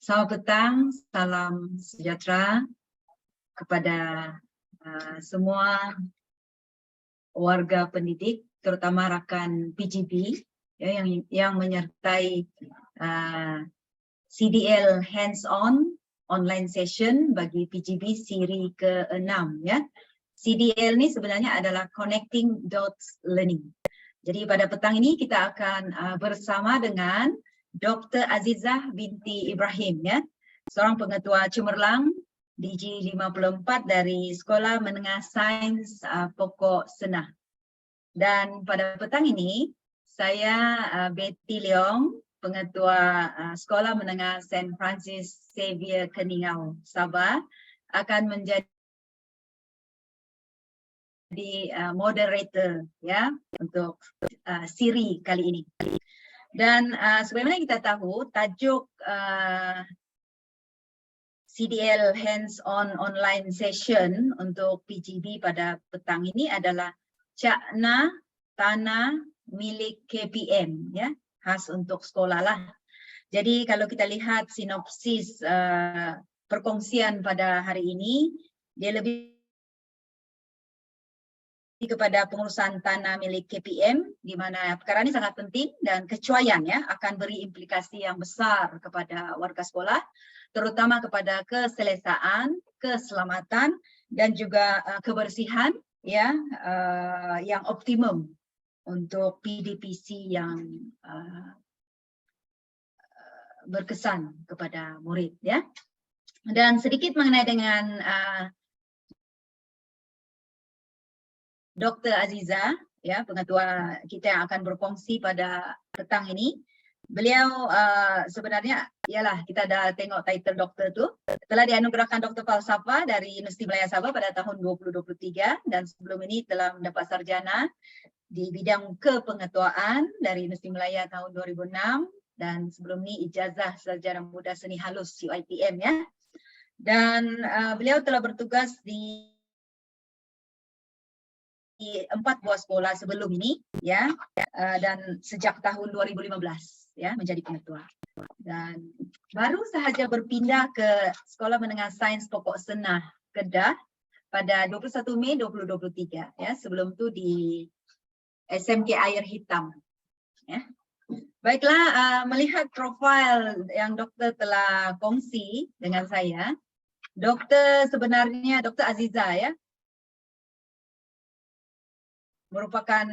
Selamat petang, salam sejahtera kepada semua warga pendidik, terutama rakan PGB ya, yang menyertai CDL hands-on online session bagi PGB siri ke-6 ya. CDL ini sebenarnya adalah Connecting Dots Learning. Jadi pada petang ini kita akan bersama dengan Dr. Azizah binti Ibrahim ya, seorang pengetua cemerlang DG 54 dari Sekolah Menengah Sains Pokok Senah. Dan pada petang ini saya Betty Leong, pengetua Sekolah Menengah St. Francis Xavier Keningau, Sabah, akan menjadi moderator ya untuk siri kali ini. Dan sebagaimana kita tahu, tajuk CDL hands-on online session untuk PGB pada petang ini adalah Cakna Tanah Milik KPM ya, khas untuk sekolah lah. Jadi kalau kita lihat sinopsis perkongsian pada hari ini, dia lebih kepada pengurusan tanah milik KPM, di mana perkara ini sangat penting dan kecuaian ya akan beri implikasi yang besar kepada warga sekolah, terutama kepada keselesaan, keselamatan dan juga kebersihan ya yang optimum untuk PDPC yang berkesan kepada murid ya. Dan sedikit mengenai dengan Dr. Azizah, ya, pengetua kita yang akan berkongsi pada petang ini. Beliau sebenarnya, ialah kita dah tengok title doktor tu, telah dianugerahkan Doktor Falsafah dari Universiti Malaya Sabah pada tahun 2023 dan sebelum ini telah mendapat sarjana di bidang kepengetuaan dari Universiti Malaya tahun 2006 dan sebelum ini ijazah sarjana muda seni halus UiTM ya. Dan beliau telah bertugas di 4 buah sekolah sebelum ini ya, dan sejak tahun 2015 ya menjadi pengetua, dan baru sahaja berpindah ke Sekolah Menengah Sains Pokok Senah Kedah pada 21 Mei 2023 ya, sebelum itu di SMK Air Hitam ya. Baiklah, melihat profil yang doktor telah kongsi dengan saya, doktor sebenarnya Dr. Azizah ya merupakan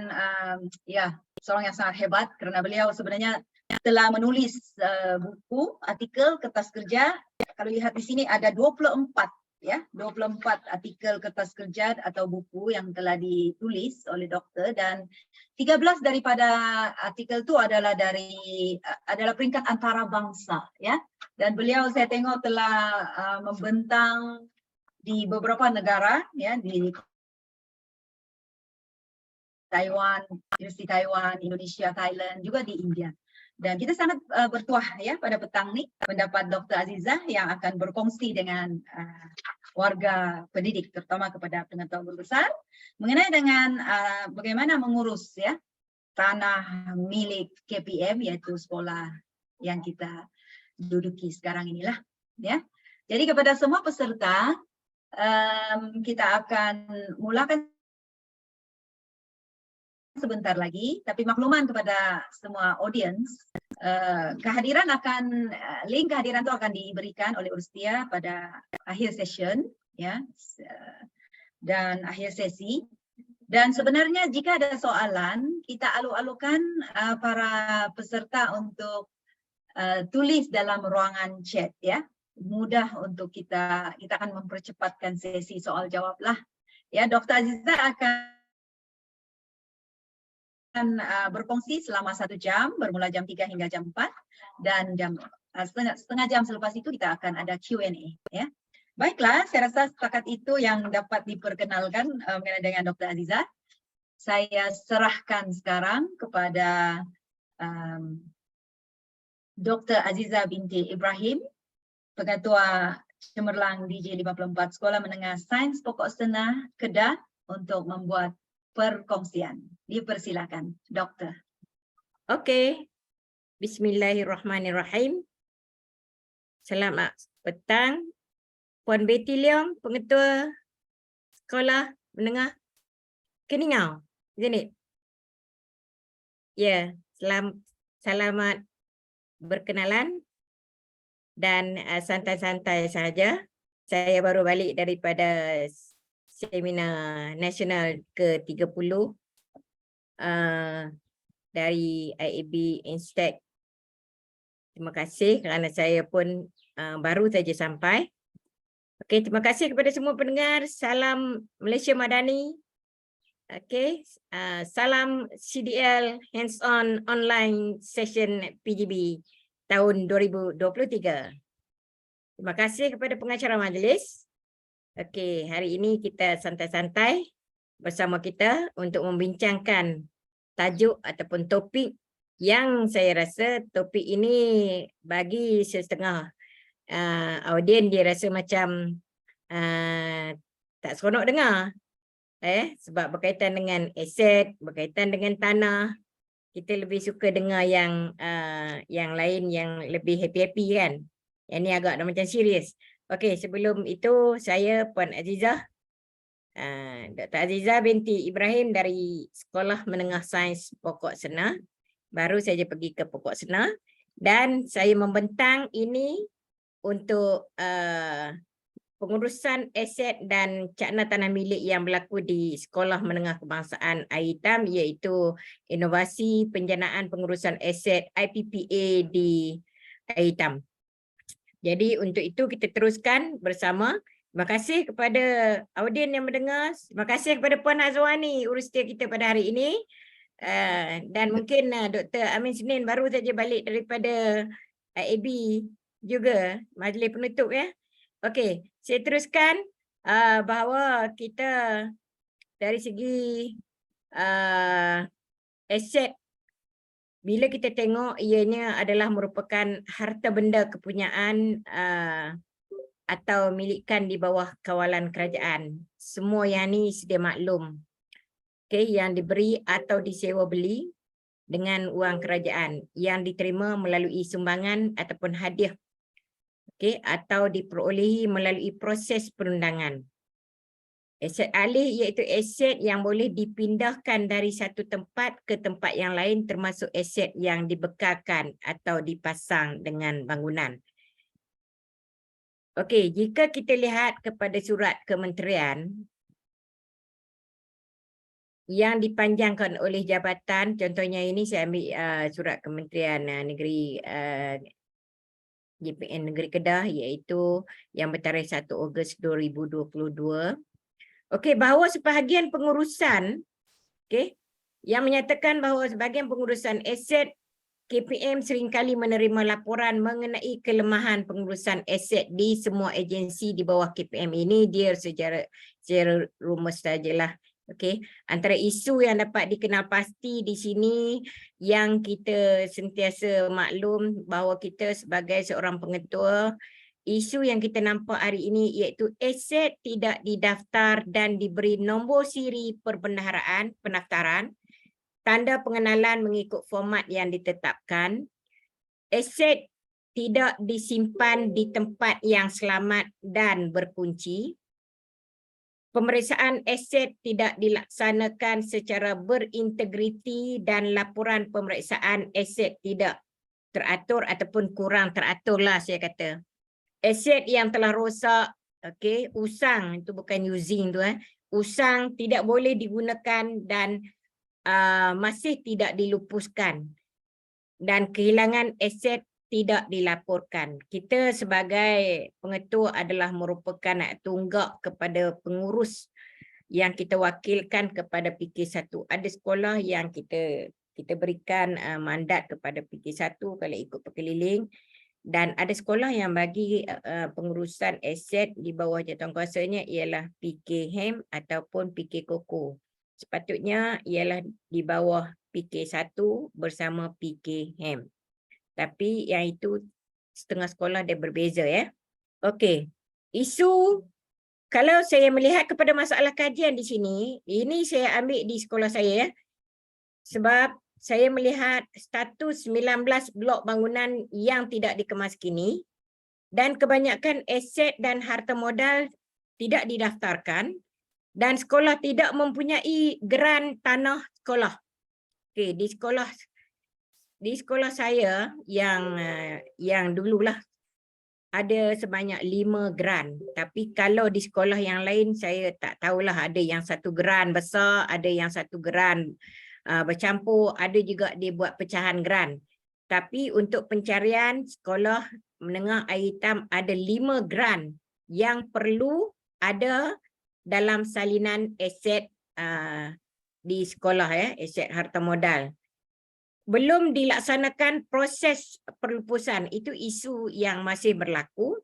ya seorang yang sangat hebat kerana beliau sebenarnya telah menulis buku, artikel, kertas kerja. Kalau lihat di sini ada 24 ya, 24 artikel kertas kerja atau buku yang telah ditulis oleh doktor, dan 13 daripada artikel itu adalah peringkat antarabangsa ya. Dan beliau saya tengok telah membentang di beberapa negara ya, di Taiwan, Universiti Taiwan, Indonesia, Thailand, juga di India. Dan kita sangat bertuah ya pada petang ini mendapat Dr. Azizah yang akan berkongsi dengan warga pendidik, terutama kepada pengetua guru besar, mengenai dengan bagaimana mengurus ya tanah milik KPM, yaitu sekolah yang kita duduki sekarang inilah ya. Jadi kepada semua peserta, kita akan mulakan sebentar lagi, tapi makluman kepada semua audience, link kehadiran itu akan diberikan oleh Urstia pada akhir session ya, dan akhir sesi. Dan sebenarnya jika ada soalan, kita alu-alukan para peserta untuk tulis dalam ruangan chat ya, mudah untuk kita akan mempercepatkan sesi soal jawab lah ya. Dr. Azizah akan berkongsi selama 1 jam, bermula jam 3 hingga jam 4, dan setengah jam selepas itu kita akan ada Q&A ya. Baiklah, saya rasa setakat itu yang dapat diperkenalkan mengenai dengan Dr. Azizah. Saya serahkan sekarang kepada Dr. Azizah binti Ibrahim, pengetua cemerlang DG 54 Sekolah Menengah Sains Pokok Senah Kedah, untuk membuat perkongsian. Dipersilakan, Doktor. Oke, Bismillahirrahmanirrahim. Selamat petang, Puan Betty Leong, Pengetua Sekolah Menengah Keningau. Jadi, ya, selamat berkenalan dan santai-santai saja. Saya baru balik daripada seminar nasional ke-30 dari IAB Instek. Terima kasih kerana saya pun baru saja sampai. Okey, terima kasih kepada semua pendengar. Salam Malaysia Madani. Okey, salam CDL Hands-on Online Session PGB tahun 2023. Terima kasih kepada pengacara majlis. Okey, hari ini kita santai-santai bersama kita untuk membincangkan tajuk ataupun topik yang saya rasa topik ini bagi setengah audien dia rasa macam tak seronok dengar. Sebab berkaitan dengan aset, berkaitan dengan tanah, kita lebih suka dengar yang lain yang lebih happy-happy kan. Yang ni agak dah macam serius. Okey, sebelum itu saya Puan Azizah, Dr. Azizah binti Ibrahim dari Sekolah Menengah Sains Pokok Sena. Baru saja pergi ke Pokok Sena dan saya membentang ini untuk pengurusan aset dan cakna tanah milik yang berlaku di Sekolah Menengah Kebangsaan Air Hitam, iaitu Inovasi Penjanaan Pengurusan Aset IPPA di Air Hitam. Jadi untuk itu kita teruskan bersama. Terima kasih kepada audien yang mendengar. Terima kasih kepada Puan Azwani urus setia kita pada hari ini. Dan mungkin Dr. Amin Senin baru saja balik daripada IAB juga, majlis penutup ya. Okey, saya teruskan bahawa kita dari segi aset, bila kita tengok ianya adalah merupakan harta benda kepunyaan atau milikan di bawah kawalan kerajaan. Semua yang ni sedia maklum. Okey, yang diberi atau disewa beli dengan wang kerajaan yang diterima melalui sumbangan ataupun hadiah. Okey, atau diperolehi melalui proses perundangan. Aset alih iaitu aset yang boleh dipindahkan dari satu tempat ke tempat yang lain, termasuk aset yang dibekalkan atau dipasang dengan bangunan. Okey, jika kita lihat kepada surat kementerian yang dipanjangkan oleh jabatan, contohnya ini saya ambil surat Kementerian Negeri JPN Negeri Kedah, iaitu yang bertarikh 1 Ogos 2022. Okey, bahawa sebahagian pengurusan, okey, yang menyatakan bahawa sebahagian pengurusan aset KPM seringkali menerima laporan mengenai kelemahan pengurusan aset di semua agensi di bawah KPM. Ini dia secara rumus sajalah. Okey, antara isu yang dapat dikenal pasti di sini yang kita sentiasa maklum bahawa kita sebagai seorang pengetua, isu yang kita nampak hari ini iaitu aset tidak didaftar dan diberi nombor siri pendaftaran, tanda pengenalan mengikut format yang ditetapkan, aset tidak disimpan di tempat yang selamat dan berkunci, pemeriksaan aset tidak dilaksanakan secara berintegriti dan laporan pemeriksaan aset tidak teratur ataupun kurang teratur lah saya kata. Aset yang telah rosak, okey, usang, itu bukan using tu, usang tidak boleh digunakan dan masih tidak dilupuskan, dan kehilangan aset tidak dilaporkan. Kita sebagai pengetua adalah merupakan tunggak kepada pengurus yang kita wakilkan kepada PK1. Ada sekolah yang kita berikan mandat kepada PK1 kalau ikut perkeliling, dan ada sekolah yang bagi pengurusan aset di bawah jawatankuasanya ialah PK-HEM ataupun PK Koko. Sepatutnya ialah di bawah PK1 bersama PK-HEM. Tapi yang itu setengah sekolah dia berbeza ya. Okey. Isu, kalau saya melihat kepada masalah kajian di sini, ini saya ambil di sekolah saya ya. Sebab saya melihat status 19 blok bangunan yang tidak dikemas kini dan kebanyakan aset dan harta modal tidak didaftarkan dan sekolah tidak mempunyai geran tanah sekolah. Okey, di sekolah saya yang dululah ada sebanyak 5 geran. Tapi kalau di sekolah yang lain saya tak tahulah, ada yang 1 geran besar, ada yang 1 geran bercampur, ada juga dia buat pecahan geran. Tapi untuk pencarian sekolah menengah air hitam ada 5 geran yang perlu ada dalam salinan aset di sekolah, aset harta modal. Belum dilaksanakan proses perlupusan, itu isu yang masih berlaku,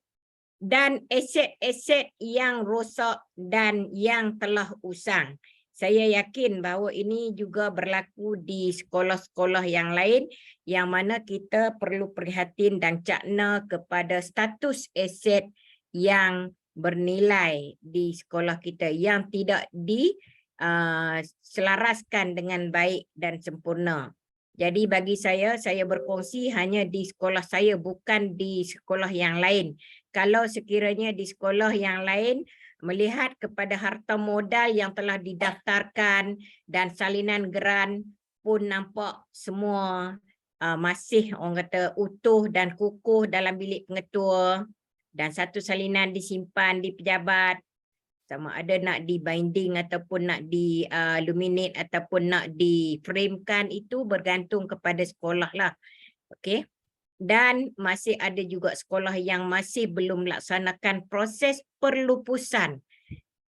dan aset-aset yang rosak dan yang telah usang. Saya yakin bahawa ini juga berlaku di sekolah-sekolah yang lain yang mana kita perlu prihatin dan cakna kepada status aset yang bernilai di sekolah kita yang tidak diselaraskan dengan baik dan sempurna. Jadi bagi saya berkongsi hanya di sekolah saya, bukan di sekolah yang lain. Kalau sekiranya di sekolah yang lain melihat kepada harta modal yang telah didaftarkan dan salinan geran pun nampak semua masih orang kata utuh dan kukuh dalam bilik pengetua, dan 1 salinan disimpan di pejabat, sama ada nak di binding ataupun nak di laminate ataupun nak di framekan, itu bergantung kepada sekolah lah. Okey. Dan masih ada juga sekolah yang masih belum melaksanakan proses perlupusan.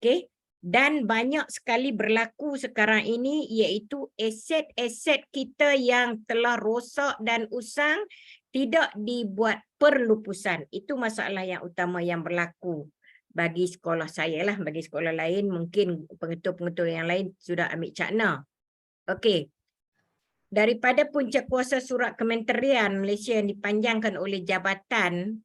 Okey. Dan banyak sekali berlaku sekarang ini iaitu aset-aset kita yang telah rosak dan usang tidak dibuat perlupusan. Itu masalah yang utama yang berlaku bagi sekolah saya lah. Bagi sekolah lain mungkin pengetua-pengetua yang lain sudah ambil cakna. Okey. Daripada punca kuasa surat Kementerian Malaysia yang dipanjangkan oleh jabatan,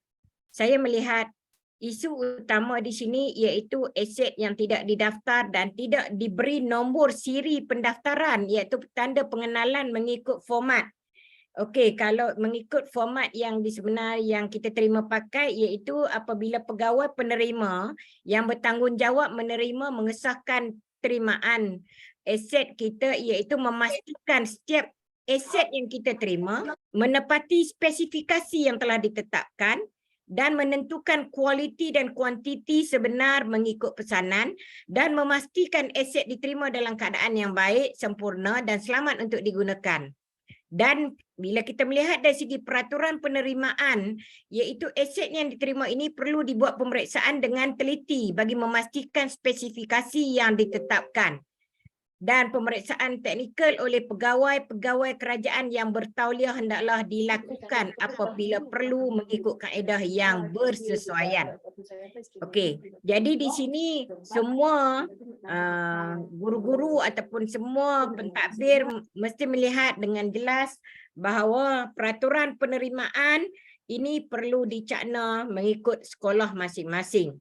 saya melihat isu utama di sini iaitu aset yang tidak didaftar dan tidak diberi nombor siri pendaftaran, iaitu tanda pengenalan mengikut format. Okey, kalau mengikut format yang sebenar yang kita terima pakai iaitu apabila pegawai penerima yang bertanggungjawab menerima mengesahkan terimaan aset kita, iaitu memastikan setiap aset yang kita terima menepati spesifikasi yang telah ditetapkan dan menentukan kualiti dan kuantiti sebenar mengikut pesanan dan memastikan aset diterima dalam keadaan yang baik, sempurna dan selamat untuk digunakan. Dan bila kita melihat dari segi peraturan penerimaan, iaitu aset yang diterima ini perlu dibuat pemeriksaan dengan teliti bagi memastikan spesifikasi yang ditetapkan. Dan pemeriksaan teknikal oleh pegawai-pegawai kerajaan yang bertauliah hendaklah dilakukan apabila perlu mengikut kaedah yang bersesuaian. Okey, jadi di sini semua guru-guru ataupun semua pentadbir mesti melihat dengan jelas bahawa peraturan penerimaan ini perlu dicakna mengikut sekolah masing-masing.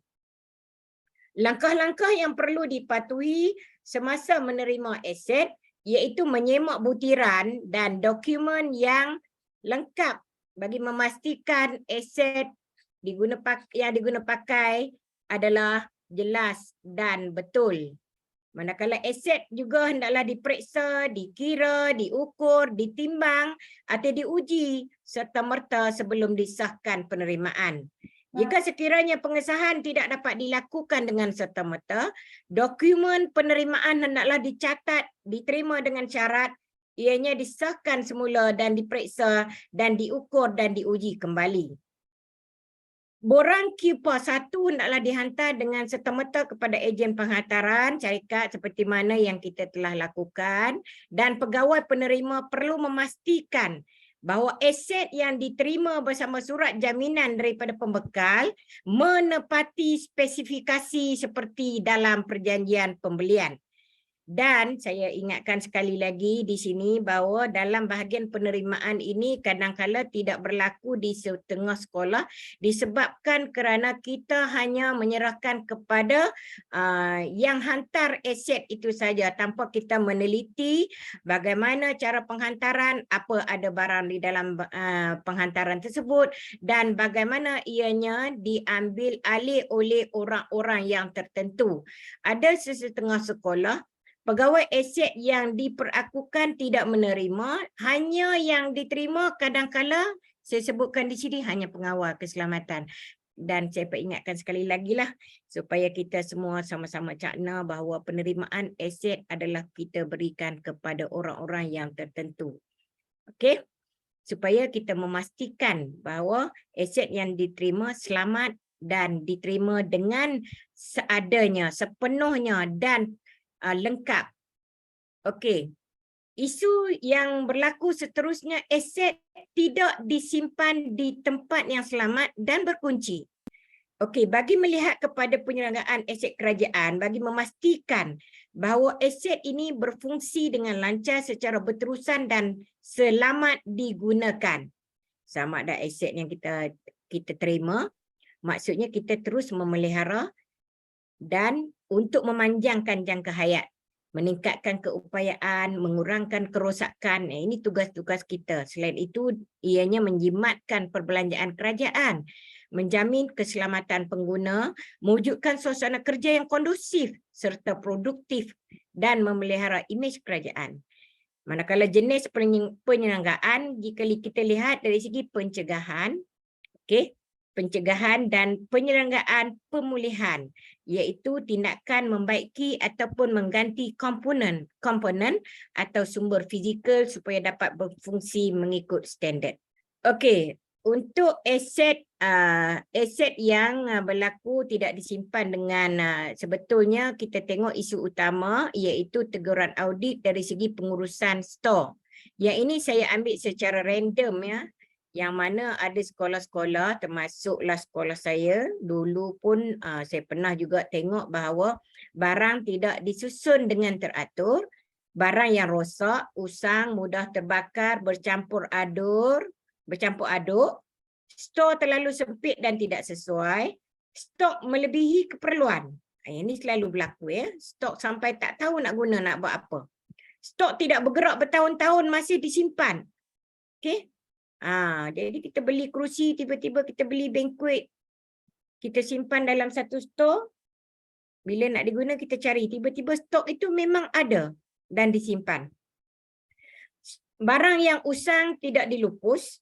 Langkah-langkah yang perlu dipatuhi semasa menerima aset iaitu menyemak butiran dan dokumen yang lengkap bagi memastikan aset yang diguna pakai adalah jelas dan betul. Manakala aset juga hendaklah diperiksa, dikira, diukur, ditimbang atau diuji serta-merta sebelum disahkan penerimaan. Jika sekiranya pengesahan tidak dapat dilakukan dengan serta-merta, dokumen penerimaan hendaklah dicatat, diterima dengan syarat, ianya disahkan semula dan diperiksa dan diukur dan diuji kembali. Borang QPA 1 hendaklah dihantar dengan serta-merta kepada ejen penghantaran syarikat seperti mana yang kita telah lakukan, dan pegawai penerima perlu memastikan bahawa aset yang diterima bersama surat jaminan daripada pembekal menepati spesifikasi seperti dalam perjanjian pembelian. Dan saya ingatkan sekali lagi di sini bahawa dalam bahagian penerimaan ini kadang-kala tidak berlaku di setengah sekolah disebabkan kerana kita hanya menyerahkan kepada yang hantar aset itu saja tanpa kita meneliti bagaimana cara penghantaran, apa ada barang di dalam penghantaran tersebut dan bagaimana ianya diambil alih oleh orang-orang yang tertentu. Ada sesetengah sekolah pegawai aset yang diperakukan tidak menerima, hanya yang diterima kadang-kala saya sebutkan di sini hanya pengawal keselamatan. Dan saya peringatkan sekali lagi lah supaya kita semua sama-sama cakna bahawa penerimaan aset adalah kita berikan kepada orang-orang yang tertentu. Okey? Supaya kita memastikan bahawa aset yang diterima selamat dan diterima dengan seadanya, sepenuhnya dan lengkap. Okey. Isu yang berlaku seterusnya, aset tidak disimpan di tempat yang selamat dan berkunci. Okey, bagi melihat kepada penyelenggaraan aset kerajaan, bagi memastikan bahawa aset ini berfungsi dengan lancar secara berterusan dan selamat digunakan. Sama ada aset yang kita terima, maksudnya kita terus memelihara dan untuk memanjangkan jangka hayat, meningkatkan keupayaan, mengurangkan kerosakan. Ini tugas-tugas kita. Selain itu, ianya menjimatkan perbelanjaan kerajaan, menjamin keselamatan pengguna, mewujudkan suasana kerja yang kondusif serta produktif dan memelihara imej kerajaan. Manakala jenis penyelenggaraan, jika kita lihat dari segi pencegahan, okey, pencegahan dan penyelenggaraan pemulihan, iaitu tindakan membaiki ataupun mengganti komponen atau sumber fizikal supaya dapat berfungsi mengikut standard. Okey, untuk aset yang berlaku tidak disimpan dengan sebetulnya kita tengok isu utama iaitu teguran audit dari segi pengurusan stor. Yang ini saya ambil secara random ya. Yang mana ada sekolah-sekolah termasuklah sekolah saya dulu pun saya pernah juga tengok bahawa barang tidak disusun dengan teratur, barang yang rosak, usang, mudah terbakar, bercampur aduk, stor terlalu sempit dan tidak sesuai, stok melebihi keperluan. Ini selalu berlaku ya, stok sampai tak tahu nak guna nak buat apa. Stok tidak bergerak bertahun-tahun masih disimpan. Okey? Jadi kita beli kerusi, tiba-tiba kita beli banquet, kita simpan dalam satu stor, bila nak diguna kita cari, tiba-tiba stok itu memang ada dan disimpan. Barang yang usang tidak dilupus,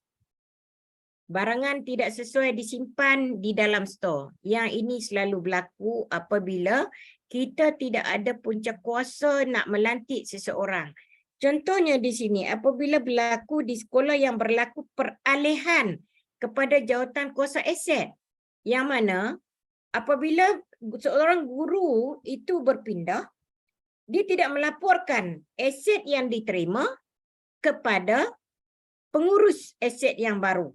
barangan tidak sesuai disimpan di dalam stor. Yang ini selalu berlaku apabila kita tidak ada punca kuasa nak melantik seseorang. Contohnya di sini, apabila berlaku di sekolah yang berlaku peralihan kepada jawatan kuasa aset, yang mana apabila seorang guru itu berpindah, dia tidak melaporkan aset yang diterima kepada pengurus aset yang baru.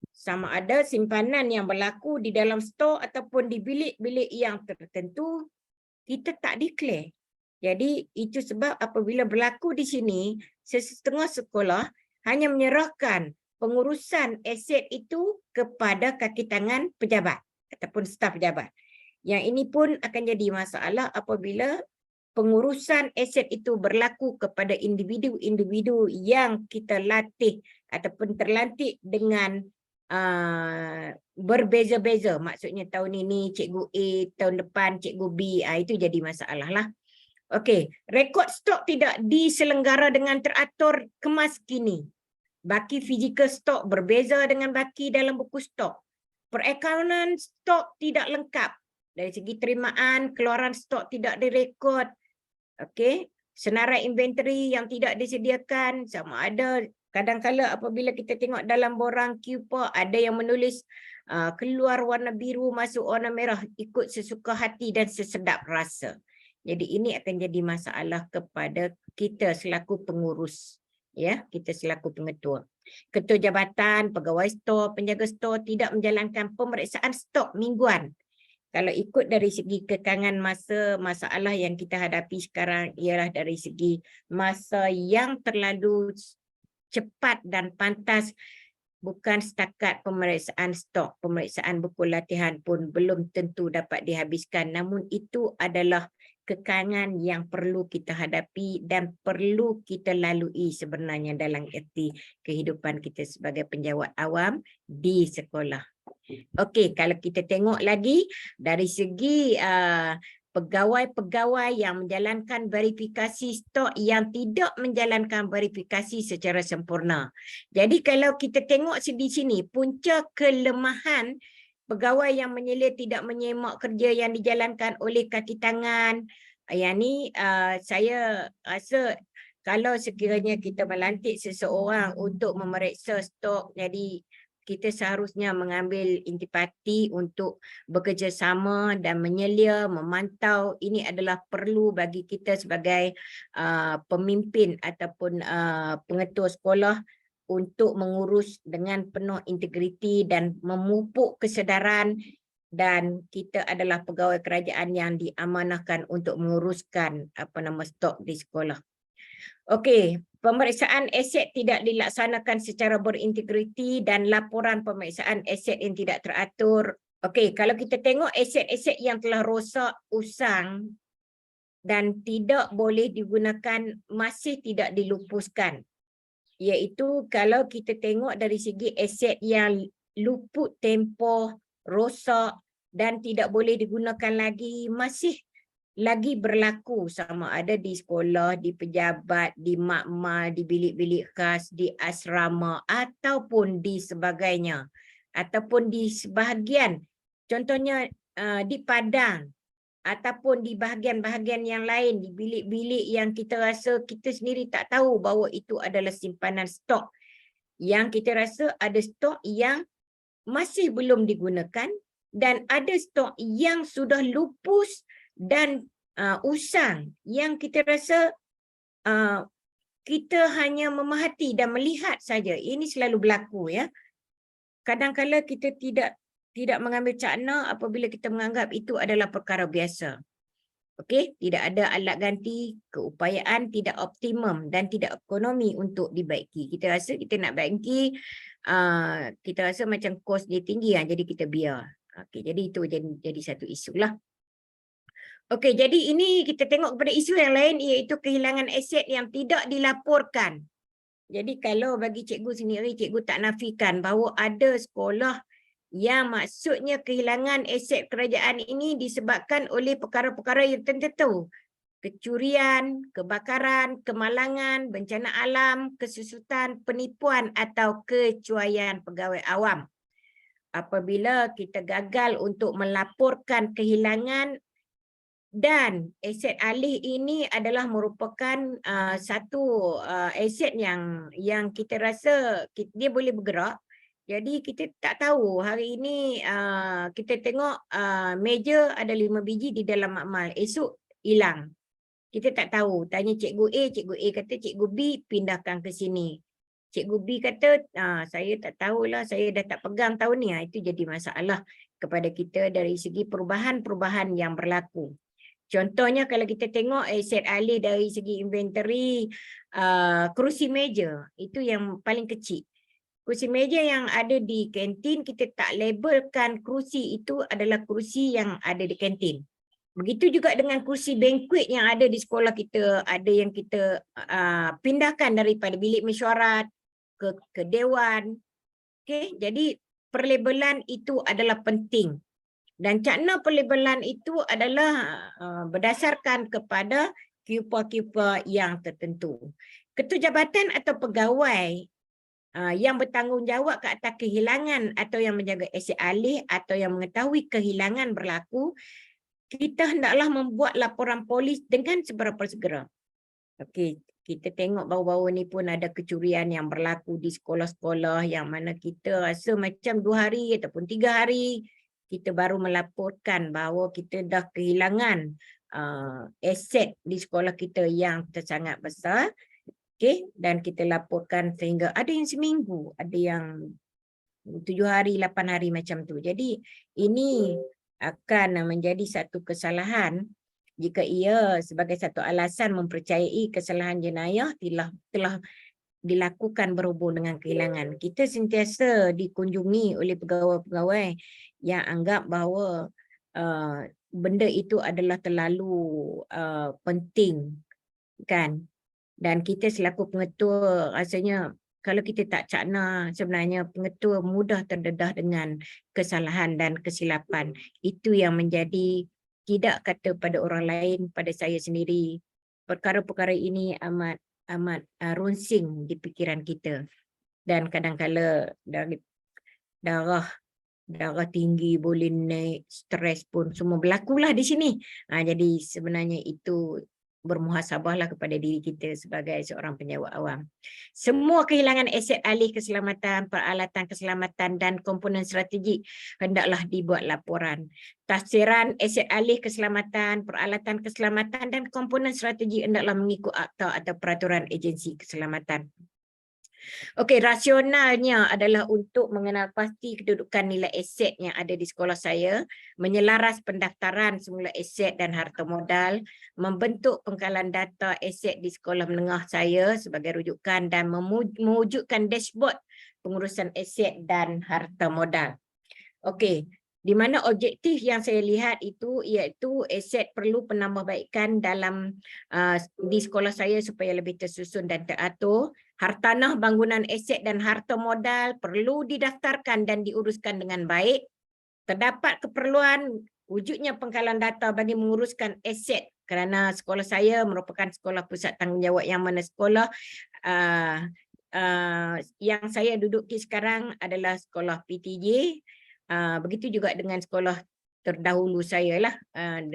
Sama ada simpanan yang berlaku di dalam stor ataupun di bilik-bilik yang tertentu, kita tak declare. Jadi itu sebab apabila berlaku di sini, setengah sekolah hanya menyerahkan pengurusan aset itu kepada kaki tangan pejabat ataupun staf pejabat. Yang ini pun akan jadi masalah apabila pengurusan aset itu berlaku kepada individu-individu yang kita latih ataupun terlantik dengan berbeza-beza. Maksudnya tahun ini cikgu A, tahun depan cikgu B. Itu jadi masalah lah. Okey, rekod stok tidak diselenggara dengan teratur kemas kini. Baki fizikal stok berbeza dengan baki dalam buku stok. Perakaunan stok tidak lengkap. Dari segi terimaan, keluaran stok tidak direkod. Okey, senarai inventory yang tidak disediakan, sama ada kadang-kala apabila kita tengok dalam borang QPA ada yang menulis keluar warna biru masuk warna merah ikut sesuka hati dan sesedap rasa. Jadi ini akan jadi masalah kepada kita selaku pengurus, ya, kita selaku pengetua. Ketua jabatan, pegawai stor, penjaga stor tidak menjalankan pemeriksaan stok mingguan. Kalau ikut dari segi kekangan masa, masalah yang kita hadapi sekarang ialah dari segi masa yang terlalu cepat dan pantas, bukan setakat pemeriksaan stok, pemeriksaan buku latihan pun belum tentu dapat dihabiskan. Namun itu adalah kekangan yang perlu kita hadapi dan perlu kita lalui sebenarnya dalam erti kehidupan kita sebagai penjawat awam di sekolah. Okey, kalau kita tengok lagi dari segi pegawai-pegawai yang menjalankan verifikasi stok yang tidak menjalankan verifikasi secara sempurna. Jadi kalau kita tengok di sini, punca kelemahan pegawai yang menyelia tidak menyemak kerja yang dijalankan oleh kaki tangan. Yang ni saya rasa kalau sekiranya kita melantik seseorang untuk memeriksa stok, jadi kita seharusnya mengambil intipati untuk bekerjasama dan menyelia, memantau. Ini adalah perlu bagi kita sebagai pemimpin ataupun pengetua sekolah untuk mengurus dengan penuh integriti dan memupuk kesedaran, dan kita adalah pegawai kerajaan yang diamanahkan untuk menguruskan stok di sekolah. Okey, pemeriksaan aset tidak dilaksanakan secara berintegriti dan laporan pemeriksaan aset yang tidak teratur. Okey, kalau kita tengok aset-aset yang telah rosak, usang dan tidak boleh digunakan masih tidak dilupuskan. Iaitu kalau kita tengok dari segi aset yang luput tempoh, rosak dan tidak boleh digunakan lagi, masih lagi berlaku, sama ada di sekolah, di pejabat, di makmal, di bilik-bilik khas, di asrama ataupun di sebagainya. Ataupun di sebahagian, contohnya di padang ataupun di bahagian-bahagian yang lain, di bilik-bilik yang kita rasa kita sendiri tak tahu bahawa itu adalah simpanan stok. Yang kita rasa ada stok yang masih belum digunakan dan ada stok yang sudah lupus dan usang yang kita rasa kita hanya memahati dan melihat saja. Ini selalu berlaku, ya. Kadang-kadang kita tidak mengambil cakna apabila kita menganggap itu adalah perkara biasa. Okey, tidak ada alat ganti, keupayaan tidak optimum dan tidak ekonomi untuk dibaiki. Kita rasa kita nak baiki, kita rasa macam kos dia tinggi, jadi kita biar. Okey, jadi itu jadi satu isu lah. Okey, jadi ini kita tengok kepada isu yang lain, iaitu kehilangan aset yang tidak dilaporkan. Jadi kalau bagi cikgu sendiri, cikgu tak nafikan bahawa ada sekolah yang maksudnya kehilangan aset kerajaan ini disebabkan oleh perkara-perkara yang tertentu. Kecurian, kebakaran, kemalangan, bencana alam, kesusutan, penipuan atau kecuaian pegawai awam. Apabila kita gagal untuk melaporkan kehilangan, dan aset alih ini adalah merupakan satu aset yang kita rasa dia boleh bergerak. Jadi kita tak tahu hari ini kita tengok meja ada 5 biji di dalam makmal, esok hilang. Kita tak tahu, tanya cikgu A kata cikgu B pindahkan ke sini. Cikgu B kata saya tak tahulah, saya dah tak pegang tahun ni. Itu jadi masalah kepada kita dari segi perubahan-perubahan yang berlaku. Contohnya kalau kita tengok aset alih dari segi inventory, kerusi meja, itu yang paling kecil. Kerusi meja yang ada di kantin, kita tak labelkan kerusi itu adalah kerusi yang ada di kantin. Begitu juga dengan kerusi banquet yang ada di sekolah kita, ada yang kita pindahkan daripada bilik mesyuarat ke dewan. Okay? Jadi perlabelan itu adalah penting. Dan cakna pelabelan itu adalah berdasarkan kepada kipa-kipa yang tertentu. Ketua jabatan atau pegawai yang bertanggungjawab ke atas kehilangan atau yang menjaga aset alih atau yang mengetahui kehilangan berlaku, kita hendaklah membuat laporan polis dengan seberapa segera. Okey, kita tengok baru-baru ni pun ada kecurian yang berlaku di sekolah-sekolah yang mana kita rasa macam 2 hari ataupun 3 hari kita baru melaporkan bahawa kita dah kehilangan aset di sekolah kita yang sangat besar. Okay? Dan kita laporkan sehingga ada yang seminggu, ada yang 7 hari, 8 hari macam tu. Jadi ini akan menjadi satu kesalahan jika ia sebagai satu alasan mempercayai kesalahan jenayah telah dilakukan berhubung dengan kehilangan. Kita sentiasa dikunjungi oleh pegawai-pegawai yang anggap bahawa benda itu adalah terlalu penting, kan? Dan kita selaku pengetua rasanya kalau kita tak cakna, sebenarnya pengetua mudah terdedah dengan kesalahan dan kesilapan. Itu yang menjadi tidak kata pada orang lain, pada saya sendiri. Perkara-perkara ini amat runsing di pikiran kita. Dan kadang-kala dari darah tinggi boleh naik, stres pun semua berlakulah di sini. Jadi sebenarnya itu bermuhasabahlah kepada diri kita sebagai seorang penjawat awam. Semua kehilangan aset ahli keselamatan, peralatan keselamatan dan komponen strategik hendaklah dibuat laporan. Tafsiran aset ahli keselamatan, peralatan keselamatan dan komponen strategik hendaklah mengikut akta atau peraturan agensi keselamatan. Okey, rasionalnya adalah untuk mengenal pasti kedudukan nilai aset yang ada di sekolah saya, menyelaras pendaftaran semula aset dan harta modal, membentuk pengkalan data aset di sekolah menengah saya sebagai rujukan dan mewujudkan dashboard pengurusan aset dan harta modal. Okey, di mana objektif yang saya lihat itu iaitu aset perlu penambahbaikan dalam di sekolah saya supaya lebih tersusun dan teratur. Hartanah, bangunan aset dan harta modal perlu didaftarkan dan diuruskan dengan baik. Terdapat keperluan wujudnya pengkalan data bagi menguruskan aset kerana sekolah saya merupakan sekolah pusat tanggungjawab yang mana sekolah yang saya duduki sekarang adalah sekolah PTJ. Begitu juga dengan sekolah terdahulu saya lah,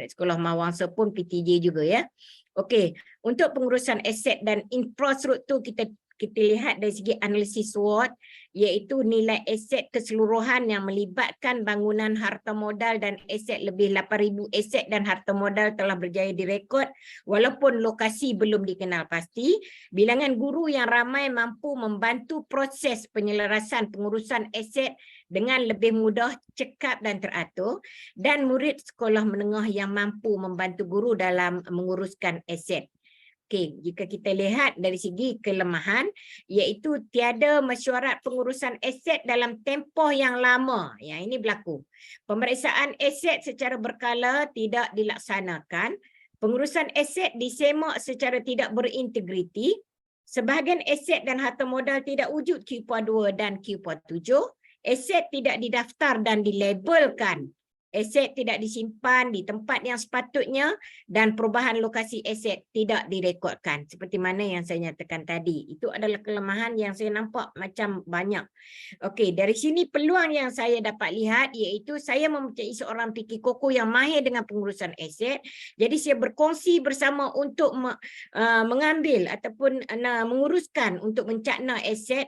sekolah Mawangsa pun PTJ juga ya. Okey, untuk pengurusan aset dan infrastruktur kita lihat dari segi analisis SWOT, iaitu nilai aset keseluruhan yang melibatkan bangunan, harta modal dan aset lebih 8,000 aset dan harta modal telah berjaya direkod walaupun lokasi belum dikenal pasti. Bilangan guru yang ramai mampu membantu proses penyelarasan pengurusan aset dengan lebih mudah, cekap dan teratur, dan murid sekolah menengah yang mampu membantu guru dalam menguruskan aset. Okey, jika kita lihat dari segi kelemahan, iaitu tiada mesyuarat pengurusan aset dalam tempoh yang lama. Yang ini berlaku. Pemeriksaan aset secara berkala tidak dilaksanakan. Pengurusan aset disemak secara tidak berintegriti. Sebahagian aset dan harta modal tidak wujud Q2 dan Q7. Aset tidak didaftar dan dilabelkan. Aset tidak disimpan di tempat yang sepatutnya dan perubahan lokasi aset tidak direkodkan. Seperti mana yang saya nyatakan tadi. Itu adalah kelemahan yang saya nampak macam banyak. Okey, dari sini peluang yang saya dapat lihat iaitu saya mempunyai seorang fikir koko yang mahir dengan pengurusan aset. Jadi saya berkongsi bersama untuk mengambil ataupun menguruskan untuk mencakna aset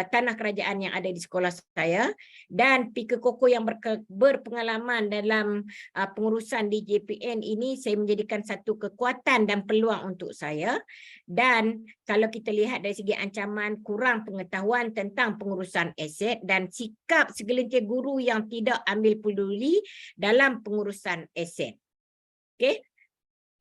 tanah kerajaan yang ada di sekolah saya. Dan fikir koko yang berpengalaman dalam pengurusan di JPN ini saya menjadikan satu kekuatan dan peluang untuk saya. Dan kalau kita lihat dari segi ancaman, kurang pengetahuan tentang pengurusan aset dan sikap segelintir guru yang tidak ambil peduli dalam pengurusan aset. Okey.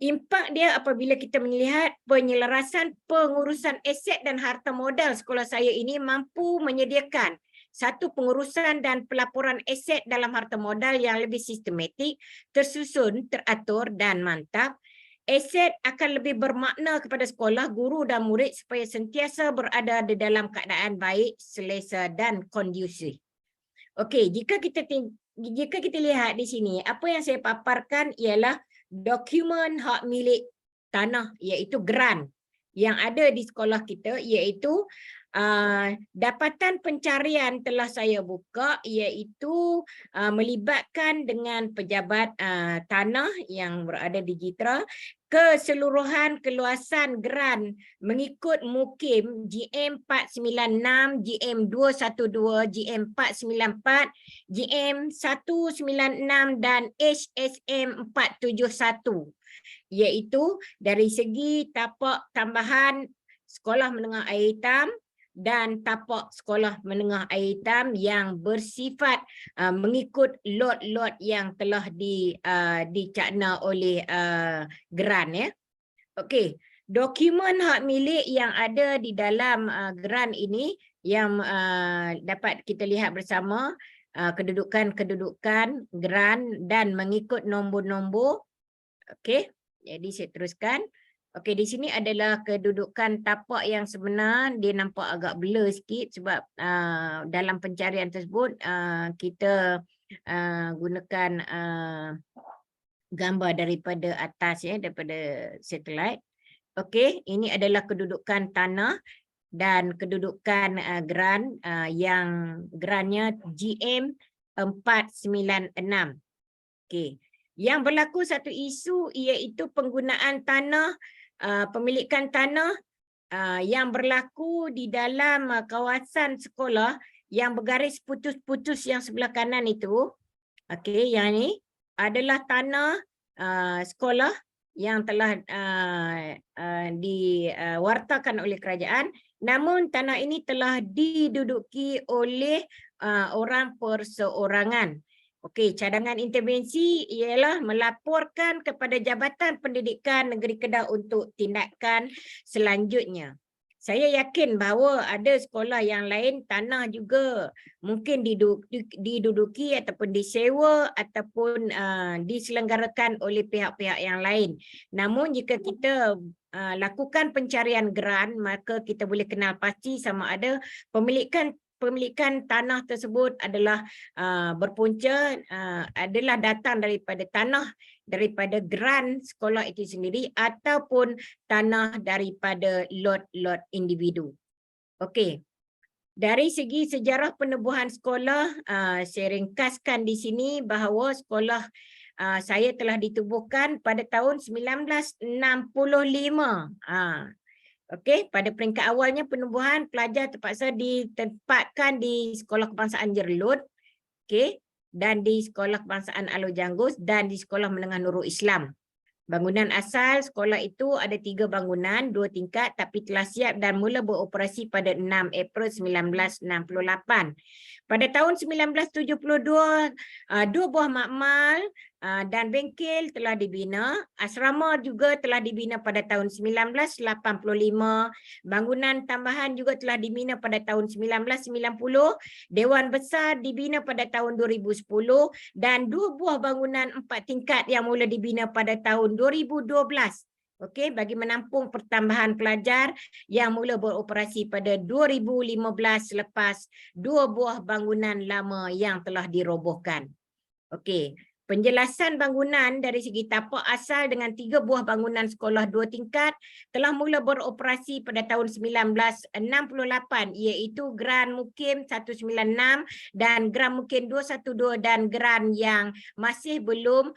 Impak dia apabila kita melihat penyelarasan pengurusan aset dan harta modal sekolah saya ini mampu menyediakan satu pengurusan dan pelaporan aset dalam harta modal yang lebih sistematik, tersusun, teratur dan mantap. Aset akan lebih bermakna kepada sekolah, guru dan murid supaya sentiasa berada di dalam keadaan baik, selesa dan kondusif. Okey, jika kita lihat di sini, apa yang saya paparkan ialah dokumen hak milik tanah iaitu grant yang ada di sekolah kita iaitu dapatan pencarian telah saya buka iaitu melibatkan dengan pejabat tanah yang berada di Jitra. Keseluruhan keluasan grant mengikut MUKIM GM 496, GM 212, GM 494, GM 196 dan HSM 471. Iaitu dari segi tapak tambahan sekolah menengah air hitam, dan tapak sekolah menengah air hitam yang bersifat mengikut lot-lot yang telah dicakna oleh geran ya. Okey, dokumen hak milik yang ada di dalam geran ini yang dapat kita lihat bersama kedudukan geran dan mengikut nombor-nombor. Okey, jadi saya teruskan. Okey, di sini adalah kedudukan tapak yang sebenar. Dia nampak agak blur sikit sebab dalam pencarian tersebut kita gunakan gambar daripada atas ya, daripada satelit. Okey, ini adalah kedudukan tanah dan kedudukan geran yang gerannya GM 496. Okey. Yang berlaku satu isu iaitu penggunaan tanah, pemilikan tanah yang berlaku di dalam kawasan sekolah yang bergaris putus-putus yang sebelah kanan itu. Okey, yang ni adalah tanah sekolah yang telah diwartakan oleh kerajaan, namun tanah ini telah diduduki oleh orang perseorangan. Okey, cadangan intervensi ialah melaporkan kepada Jabatan Pendidikan Negeri Kedah untuk tindakan selanjutnya. Saya yakin bahawa ada sekolah yang lain tanah juga mungkin diduduki ataupun disewa ataupun diselenggarakan oleh pihak-pihak yang lain. Namun jika kita lakukan pencarian geran, maka kita boleh kenal pasti sama ada pemilikan tanah tersebut adalah berpunca adalah datang daripada tanah daripada geran sekolah itu sendiri ataupun tanah daripada lot-lot individu. Okey. Dari segi sejarah penubuhan sekolah, saya ringkaskan di sini bahawa sekolah saya telah ditubuhkan pada tahun 1965. Okey, pada peringkat awalnya penubuhan pelajar terpaksa ditempatkan di Sekolah Kebangsaan Jerlut, okey, dan di Sekolah Kebangsaan Alor Janggus dan di Sekolah Menengah Nurul Islam. Bangunan asal sekolah itu ada 3 bangunan, 2 tingkat tapi telah siap dan mula beroperasi pada 6 April 1968. Pada tahun 1972, 2 buah makmal dan bengkel telah dibina. Asrama juga telah dibina pada tahun 1985. Bangunan tambahan juga telah dibina pada tahun 1990. Dewan Besar dibina pada tahun 2010 dan 2 buah bangunan 4 tingkat yang mula dibina pada tahun 2012. Okey, bagi menampung pertambahan pelajar yang mula beroperasi pada 2015 selepas 2 buah bangunan lama yang telah dirobohkan. Okey, penjelasan bangunan dari segi tapak asal dengan 3 buah bangunan sekolah 2 tingkat telah mula beroperasi pada tahun 1968 iaitu Geran Mukim 196 dan Geran Mukim 212 dan geran yang masih belum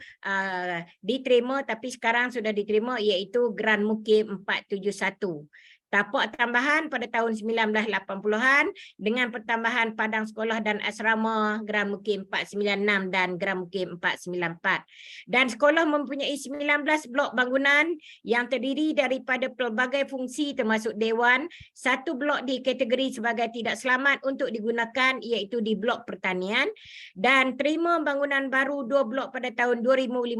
diterima tapi sekarang sudah diterima iaitu Geran Mukim 471. Tapak tambahan pada tahun 1980-an dengan pertambahan padang sekolah dan asrama Geran Mukim 496 dan Geran Mukim 494. Dan sekolah mempunyai 19 blok bangunan yang terdiri daripada pelbagai fungsi termasuk dewan. 1 blok dikategori sebagai tidak selamat untuk digunakan iaitu di blok pertanian dan terima bangunan baru 2 blok pada tahun 2015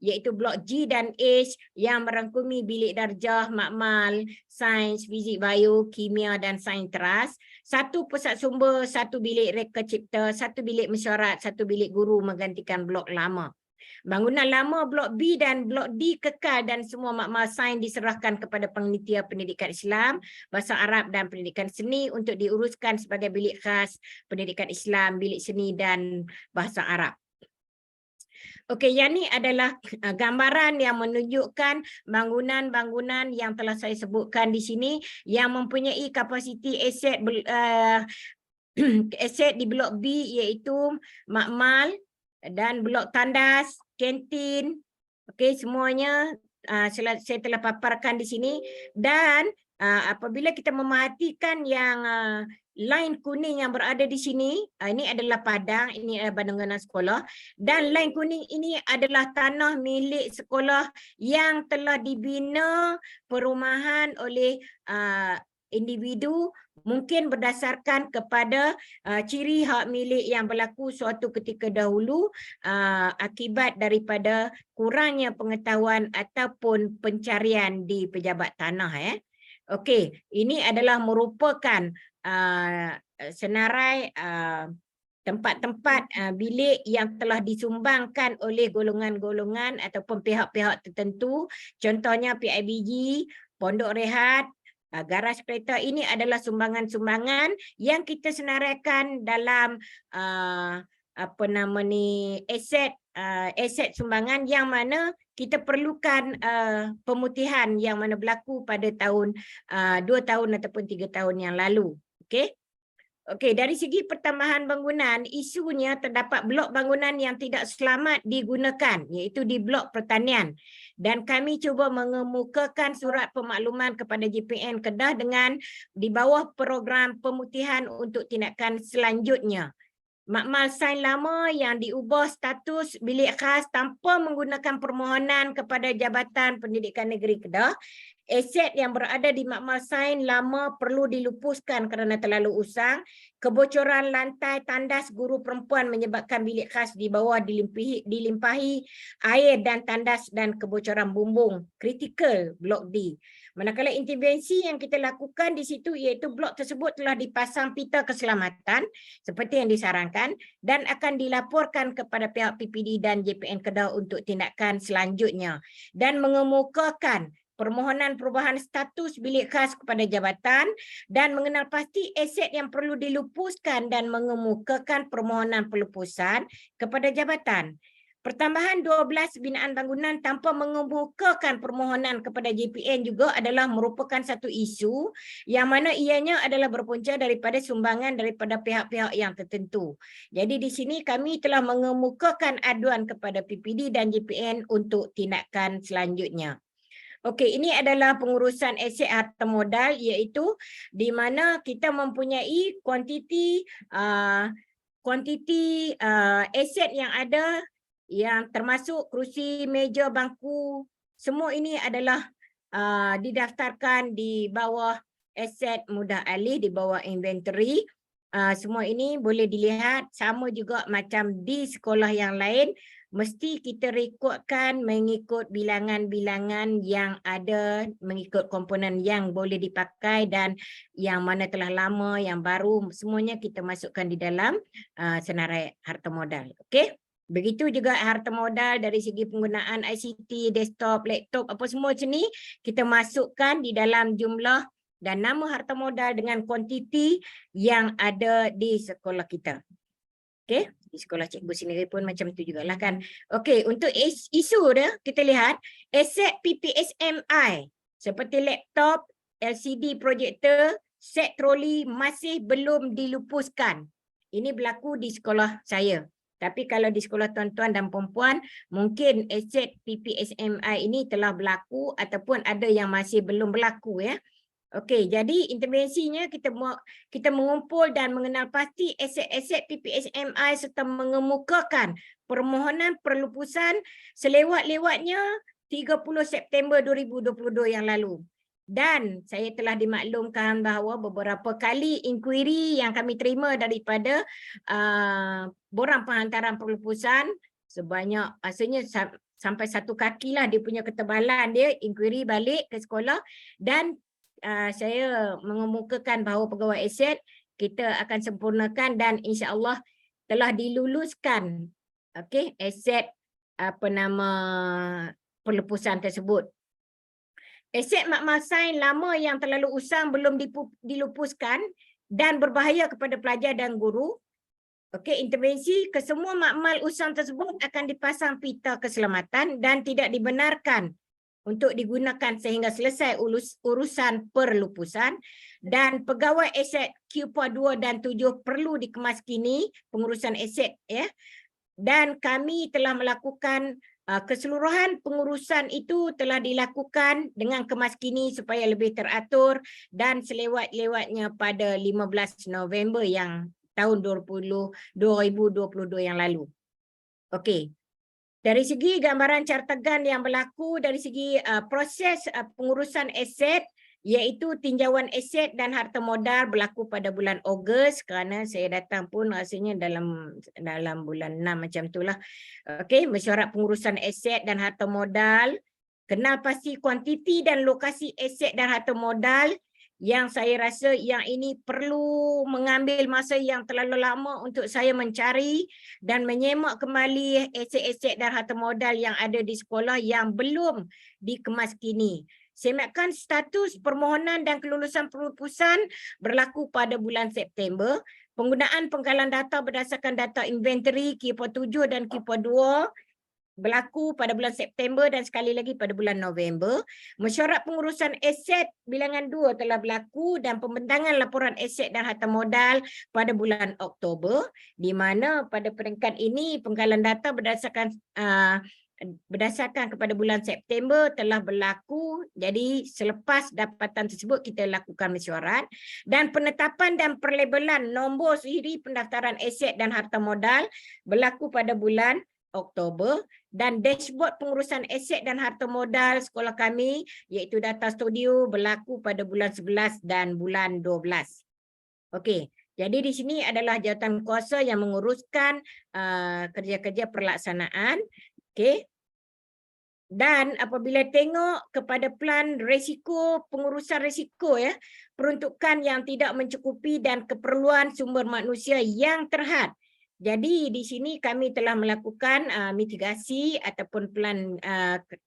iaitu blok G dan H yang merangkumi bilik darjah, makmal, sains, fizik, bio, kimia dan sains teras, 1 pusat sumber, 1 bilik reka cipta, 1 bilik mesyuarat, 1 bilik guru menggantikan blok lama. Bangunan lama blok B dan blok D kekal dan semua makmal sains diserahkan kepada Panitia Pendidikan Islam, Bahasa Arab dan Pendidikan Seni untuk diuruskan sebagai bilik khas Pendidikan Islam, bilik seni dan Bahasa Arab. Okey, yang ni adalah gambaran yang menunjukkan bangunan-bangunan yang telah saya sebutkan di sini yang mempunyai kapasiti aset aset di blok B iaitu makmal dan blok tandas, kantin. Okey, semuanya saya telah paparkan di sini dan apabila kita memerhatikan yang line kuning yang berada di sini, ini adalah padang, ini adalah bangunan sekolah dan line kuning ini adalah tanah milik sekolah yang telah dibina perumahan oleh individu mungkin berdasarkan kepada ciri hak milik yang berlaku suatu ketika dahulu akibat daripada kurangnya pengetahuan ataupun pencarian di pejabat tanah. Okey, ini adalah merupakan senarai tempat-tempat bilik yang telah disumbangkan oleh golongan-golongan ataupun pihak-pihak tertentu. Contohnya PIBG, Pondok Rehat, garaj kereta, ini adalah sumbangan-sumbangan yang kita senaraikan dalam aset sumbangan yang mana kita perlukan pemutihan yang mana berlaku pada tahun 2 tahun ataupun 3 tahun yang lalu. Okey. Okey, dari segi pertambahan bangunan, isunya terdapat blok bangunan yang tidak selamat digunakan, iaitu di blok pertanian. Dan kami cuba mengemukakan surat pemakluman kepada JPN Kedah dengan di bawah program pemutihan untuk tindakan selanjutnya. Makmal sain lama yang diubah status bilik khas tanpa menggunakan permohonan kepada Jabatan Pendidikan Negeri Kedah. Aset yang berada di makmal sain lama perlu dilupuskan kerana terlalu usang. Kebocoran lantai tandas guru perempuan menyebabkan bilik khas di bawah dilimpahi air dan tandas dan kebocoran bumbung. Kritikal blok D. Manakala intervensi yang kita lakukan di situ iaitu blok tersebut telah dipasang pita keselamatan seperti yang disarankan dan akan dilaporkan kepada pihak PPD dan JPN Kedah untuk tindakan selanjutnya dan mengemukakan permohonan perubahan status bilik khas kepada jabatan dan mengenal pasti aset yang perlu dilupuskan dan mengemukakan permohonan pelupusan kepada jabatan. Pertambahan 12 binaan bangunan tanpa mengemukakan permohonan kepada JPN juga adalah merupakan satu isu yang mana ianya adalah berpunca daripada sumbangan daripada pihak-pihak yang tertentu. Jadi di sini kami telah mengemukakan aduan kepada PPD dan JPN untuk tindakan selanjutnya. Okey, ini adalah pengurusan aset harta modal iaitu di mana kita mempunyai kuantiti aset yang ada yang termasuk kerusi, meja, bangku, semua ini adalah didaftarkan di bawah aset mudah alih, di bawah inventory. Semua ini boleh dilihat sama juga macam di sekolah yang lain. Mesti kita rekodkan mengikut bilangan-bilangan yang ada, mengikut komponen yang boleh dipakai dan yang mana telah lama, yang baru, semuanya kita masukkan di dalam senarai harta modal. Okey? Begitu juga harta modal dari segi penggunaan ICT, desktop, laptop, apa semua macam ni, kita masukkan di dalam jumlah dan nama harta modal dengan kuantiti yang ada di sekolah kita. Okey, di sekolah cikgu sendiri pun macam tu jugalah kan. Okey, untuk isu dia kita lihat aset PPSMI seperti laptop, LCD projector, set troli masih belum dilupuskan. Ini berlaku di sekolah saya. Tapi kalau di sekolah tuan-tuan dan puan-puan, mungkin aset PPSMI ini telah berlaku ataupun ada yang masih belum berlaku ya. Okey, jadi intervensinya kita mengumpul dan mengenal pasti aset-aset PPSMI serta mengemukakan permohonan perlupusan selewat-lewatnya 30 September 2022 yang lalu. Dan saya telah dimaklumkan bahawa beberapa kali inkuiri yang kami terima daripada borang penghantaran perlupusan sebanyak asalnya sampai 1 kaki lah dia punya ketebalan dia, inkuiri balik ke sekolah dan saya mengemukakan bahawa pegawai aset kita akan sempurnakan dan insya-Allah telah diluluskan okey aset perlupusan tersebut. Aset makmal sain lama yang terlalu usang belum dilupuskan dan berbahaya kepada pelajar dan guru. Okey, intervensi ke semua makmal usang tersebut akan dipasang pita keselamatan dan tidak dibenarkan untuk digunakan sehingga selesai urusan perlupusan dan pegawai aset QPA 2 dan 7 perlu dikemaskini pengurusan aset ya. Dan kami telah melakukan keseluruhan pengurusan itu telah dilakukan dengan kemaskini supaya lebih teratur dan selewat-lewatnya pada 15 November yang tahun 2022 yang lalu. Okey. Dari segi gambaran cartagan yang berlaku dari segi proses pengurusan aset iaitu tinjauan aset dan harta modal berlaku pada bulan Ogos, kerana saya datang pun rasanya dalam bulan 6 macam itulah. Okey, mesyuarat pengurusan aset dan harta modal, kenal pasti kuantiti dan lokasi aset dan harta modal, yang saya rasa yang ini perlu mengambil masa yang terlalu lama untuk saya mencari dan menyemak kembali aset-aset dan harta modal yang ada di sekolah yang belum dikemas kini. Sematkan status permohonan dan kelulusan perupusan berlaku pada bulan September. Penggunaan pengkalan data berdasarkan data inventory KIPA 7 dan KIPA 2 berlaku pada bulan September dan sekali lagi pada bulan November. Mesyuarat pengurusan aset bilangan 2 telah berlaku dan pembentangan laporan aset dan harta modal pada bulan Oktober, di mana pada peringkat ini pengkalan data berdasarkan kepada bulan September telah berlaku. Jadi selepas dapatan tersebut kita lakukan mesyuarat, dan penetapan dan perlabelan nombor siri pendaftaran aset dan harta modal berlaku pada bulan Oktober, dan dashboard pengurusan aset dan harta modal sekolah kami iaitu data studio berlaku pada bulan 11 dan bulan 12. Okey, jadi di sini adalah jawatan kuasa yang menguruskan kerja-kerja pelaksanaan. Okey. Dan apabila tengok kepada plan risiko, pengurusan risiko ya, peruntukan yang tidak mencukupi dan keperluan sumber manusia yang terhad. Jadi di sini kami telah melakukan mitigasi ataupun plan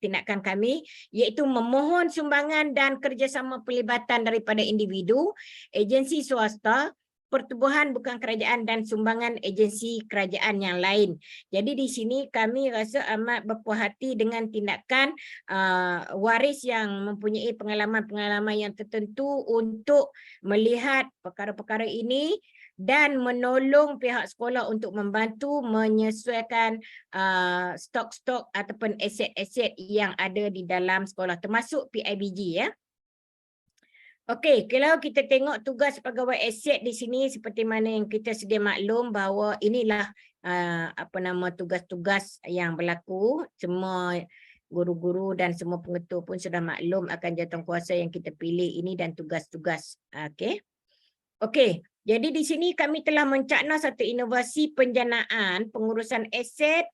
tindakan kami, iaitu memohon sumbangan dan kerjasama pelibatan daripada individu, agensi swasta, pertubuhan bukan kerajaan dan sumbangan agensi kerajaan yang lain. Jadi di sini kami rasa amat berpuas hati dengan tindakan waris yang mempunyai pengalaman-pengalaman yang tertentu untuk melihat perkara-perkara ini dan menolong pihak sekolah untuk membantu menyesuaikan stok-stok ataupun aset-aset yang ada di dalam sekolah, termasuk PIBG ya. Okey, kalau kita tengok tugas pegawai aset di sini seperti mana yang kita sedia maklum bahawa inilah tugas-tugas yang berlaku. Semua guru-guru dan semua pengetua pun sudah maklum akan jawatankuasa yang kita pilih ini dan tugas-tugas. Okey. Okey, jadi di sini kami telah mencakna satu inovasi penjanaan pengurusan aset.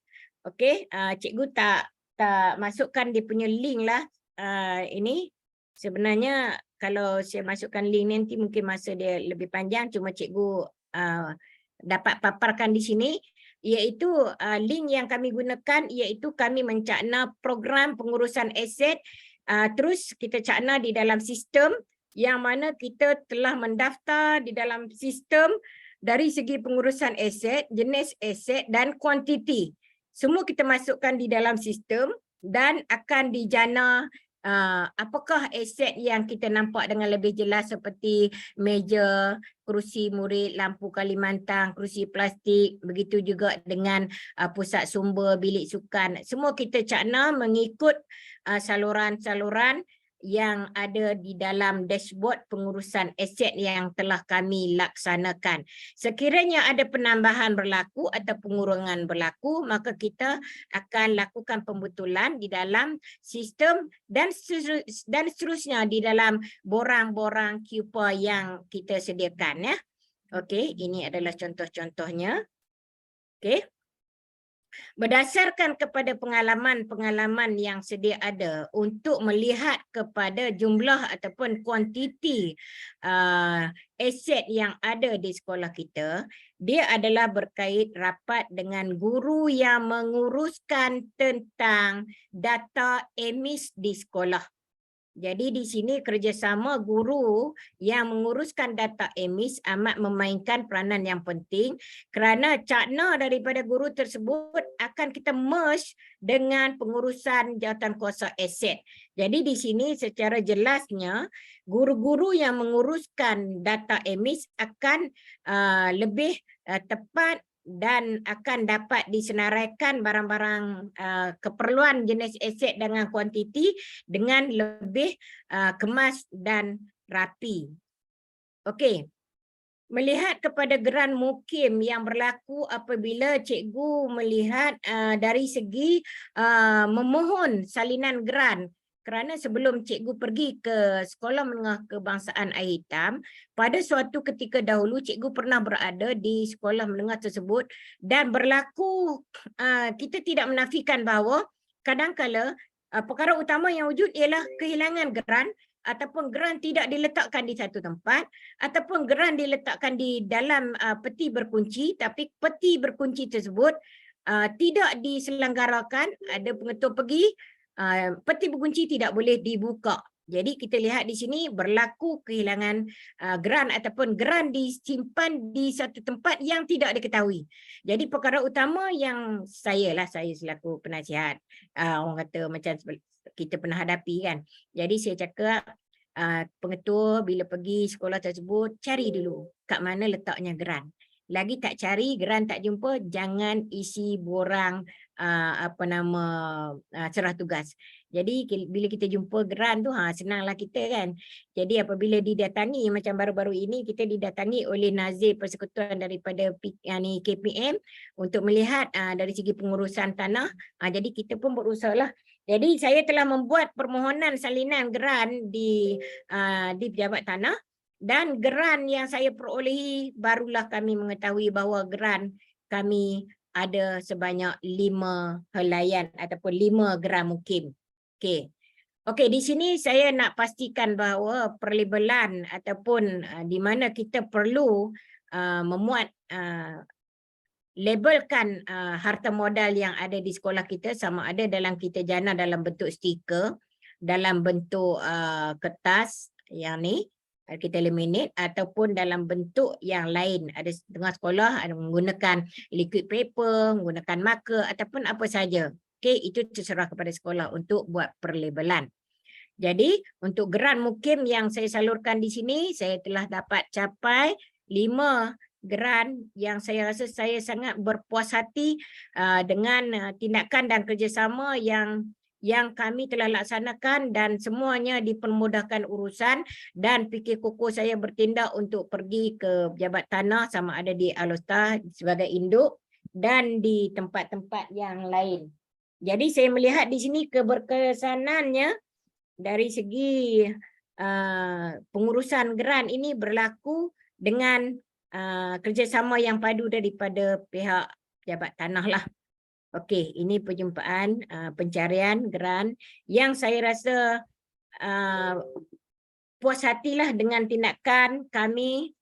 Okey, cikgu tak masukkan dia punya link lah ini. Sebenarnya kalau saya masukkan link nanti mungkin masa dia lebih panjang, cuma cikgu dapat paparkan di sini, iaitu link yang kami gunakan iaitu kami mencakna program pengurusan aset, terus kita cakna di dalam sistem yang mana kita telah mendaftar di dalam sistem dari segi pengurusan aset, jenis aset dan kuantiti. Semua kita masukkan di dalam sistem dan akan dijana apakah aset yang kita nampak dengan lebih jelas seperti meja, kerusi murid, lampu Kalimantan, kerusi plastik, begitu juga dengan pusat sumber, bilik sukan. Semua kita cakna mengikut saluran-saluran yang ada di dalam dashboard pengurusan aset yang telah kami laksanakan. Sekiranya ada penambahan berlaku atau pengurangan berlaku, maka kita akan lakukan pembetulan di dalam sistem dan seterusnya di dalam borang-borang KIPA yang kita sediakan ya. Okey, ini adalah contoh-contohnya. Okey. Berdasarkan kepada pengalaman-pengalaman yang sedia ada untuk melihat kepada jumlah ataupun kuantiti aset yang ada di sekolah kita, dia adalah berkait rapat dengan guru yang menguruskan tentang data emis di sekolah. Jadi di sini kerjasama guru yang menguruskan data emis amat memainkan peranan yang penting, kerana cakna daripada guru tersebut akan kita merge dengan pengurusan jawatankuasa aset. Jadi di sini secara jelasnya guru-guru yang menguruskan data emis akan lebih tepat dan akan dapat disenaraikan barang-barang keperluan jenis aset dengan kuantiti dengan lebih kemas dan rapi. Okey. Melihat kepada geran mukim yang berlaku apabila cikgu melihat dari segi memohon salinan geran kerana sebelum cikgu pergi ke Sekolah Menengah Kebangsaan Air Hitam, pada suatu ketika dahulu cikgu pernah berada di sekolah menengah tersebut dan berlaku, kita tidak menafikan bahawa kadang-kala perkara utama yang wujud ialah kehilangan geran ataupun geran tidak diletakkan di satu tempat ataupun geran diletakkan di dalam peti berkunci, tapi peti berkunci tersebut tidak diselenggarakan, ada pengetua pergi, peti berkunci tidak boleh dibuka. Jadi kita lihat di sini berlaku kehilangan geran ataupun geran disimpan di satu tempat yang tidak diketahui. Jadi perkara utama yang saya selaku penasihat, orang kata macam kita pernah hadapi kan. Jadi saya cakap pengetua bila pergi sekolah tersebut, cari dulu kat mana letaknya geran. Lagi tak cari, geran tak jumpa, jangan isi borang serah tugas. Jadi bila kita jumpa geran tu, senanglah kita kan. Jadi apabila didatangi macam baru-baru ini, kita didatangi oleh Nazir Persekutuan daripada KPM untuk melihat dari segi pengurusan tanah. Jadi kita pun berusahalah. Jadi saya telah membuat permohonan salinan geran di pejabat tanah. Dan geran yang saya perolehi, barulah kami mengetahui bahawa geran kami ada sebanyak 5 helaian ataupun 5 geran mukim. Okey, di sini saya nak pastikan bahawa perlabelan ataupun di mana kita perlu memuat labelkan harta modal yang ada di sekolah kita, sama ada dalam kita jana dalam bentuk stiker, dalam bentuk kertas yang ni kita laminate, ataupun dalam bentuk yang lain. Ada setengah sekolah ada menggunakan liquid paper, menggunakan marker ataupun apa saja. Okey, itu terserah kepada sekolah untuk buat perlabelan. Jadi untuk geran mukim yang saya salurkan di sini, saya telah dapat capai 5 geran yang saya rasa saya sangat berpuas hati dengan tindakan dan kerjasama yang kami telah laksanakan, dan semuanya dipermudahkan urusan, dan fikir kukuh saya bertindak untuk pergi ke pejabat tanah sama ada di Alostar sebagai induk dan di tempat-tempat yang lain. Jadi saya melihat di sini keberkesanannya dari segi pengurusan geran ini berlaku dengan kerjasama yang padu daripada pihak pejabat tanah lah. Okey, ini perjumpaan pencarian geran yang saya rasa puas hatilah dengan tindakan kami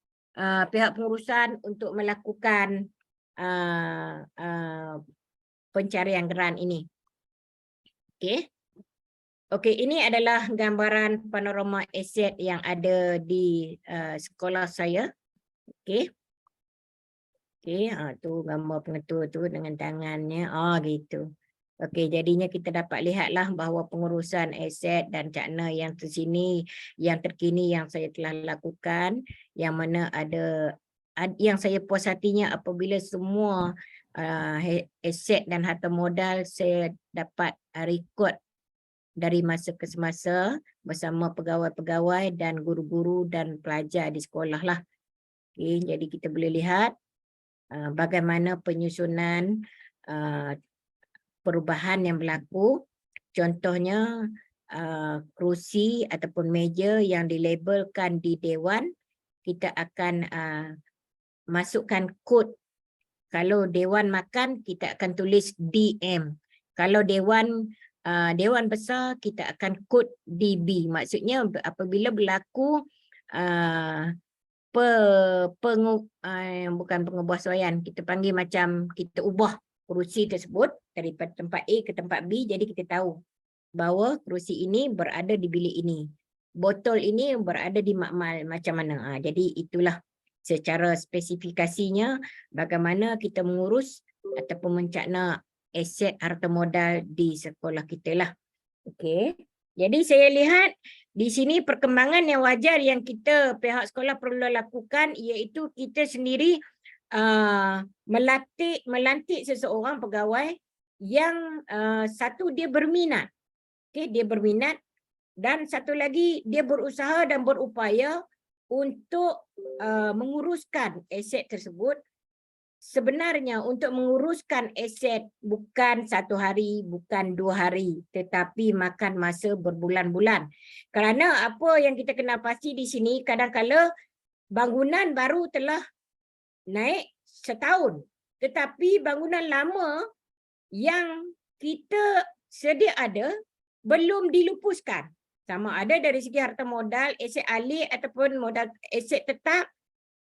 pihak pengurusan untuk melakukan pencarian geran ini. Okey. Okey, ini adalah gambaran panorama aset yang ada di sekolah saya. Okey. Okey, tu gambar pengetua tu dengan tangannya. Gitu. Okey, jadinya kita dapat lihatlah bahawa pengurusan aset dan cakna yang terkini yang saya telah lakukan, yang mana ada yang saya puas hatinya apabila semua aset dan harta modal saya dapat rekod dari masa ke semasa bersama pegawai-pegawai dan guru-guru dan pelajar di sekolah lah. Okey, jadi kita boleh lihat bagaimana penyusunan perubahan yang berlaku. Contohnya kerusi ataupun meja yang dilabelkan di dewan, kita akan masukkan kod. Kalau dewan makan, kita akan tulis DM. Kalau dewan besar, kita akan kod DB. Maksudnya apabila berlaku bukan pengebuasuaian, kita panggil macam kita ubah kerusi tersebut daripada tempat A ke tempat B, jadi kita tahu bahawa kerusi ini berada di bilik ini, botol ini berada di makmal macam mana. Jadi itulah secara spesifikasinya bagaimana kita mengurus ataupun mencakna aset harta modal di sekolah kita lah. Okey. Jadi saya lihat di sini perkembangan yang wajar yang kita pihak sekolah perlu lakukan, iaitu kita sendiri melantik seseorang pegawai yang satu dia berminat. Okey, dia berminat, dan satu lagi dia berusaha dan berupaya untuk menguruskan aset tersebut sebenarnya untuk menguruskan aset bukan 1 hari, bukan 2 hari, tetapi makan masa berbulan-bulan. Kerana apa yang kita kena pasti di sini, kadang-kala bangunan baru telah naik setahun, tetapi bangunan lama yang kita sedia ada belum dilupuskan. Sama ada dari segi harta modal, aset alik ataupun modal aset tetap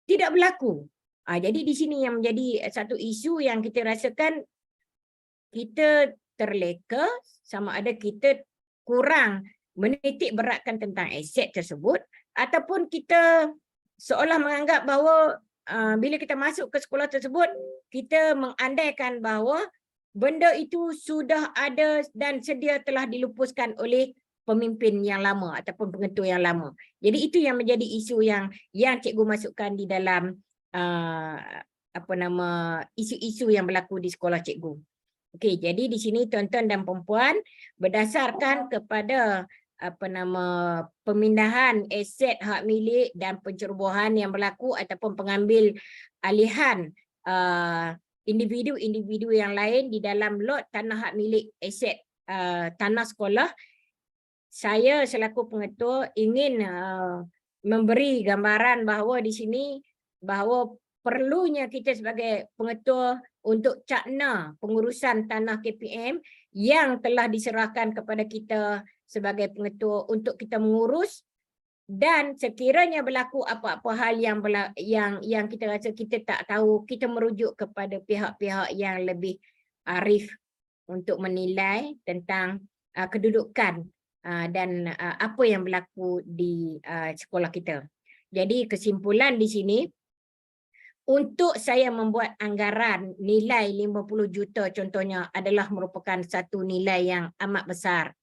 tidak berlaku. Jadi di sini yang menjadi satu isu yang kita rasakan kita terleka, sama ada kita kurang menitik beratkan tentang aset tersebut ataupun kita seolah menganggap bahawa bila kita masuk ke sekolah tersebut, kita mengandaikan bahawa benda itu sudah ada dan sedia telah dilupuskan oleh pemimpin yang lama ataupun pengetua yang lama. Jadi itu yang menjadi isu yang cikgu masukkan di dalam isu-isu yang berlaku di sekolah cikgu. Okey, jadi di sini tuan-tuan dan puan-puan, berdasarkan kepada pemindahan aset hak milik dan pencerobohan yang berlaku ataupun pengambil alihan individu-individu yang lain di dalam lot tanah hak milik aset tanah sekolah, saya selaku pengetua ingin memberi gambaran bahawa di sini bahawa perlunya kita sebagai pengetua untuk cakna pengurusan tanah KPM yang telah diserahkan kepada kita sebagai pengetua untuk kita mengurus, dan sekiranya berlaku apa-apa hal yang kita rasa kita tak tahu, kita merujuk kepada pihak-pihak yang lebih arif untuk menilai tentang kedudukan dan apa yang berlaku di sekolah kita. Jadi kesimpulan di sini, untuk saya membuat anggaran nilai 50 juta contohnya adalah merupakan satu nilai yang amat besar.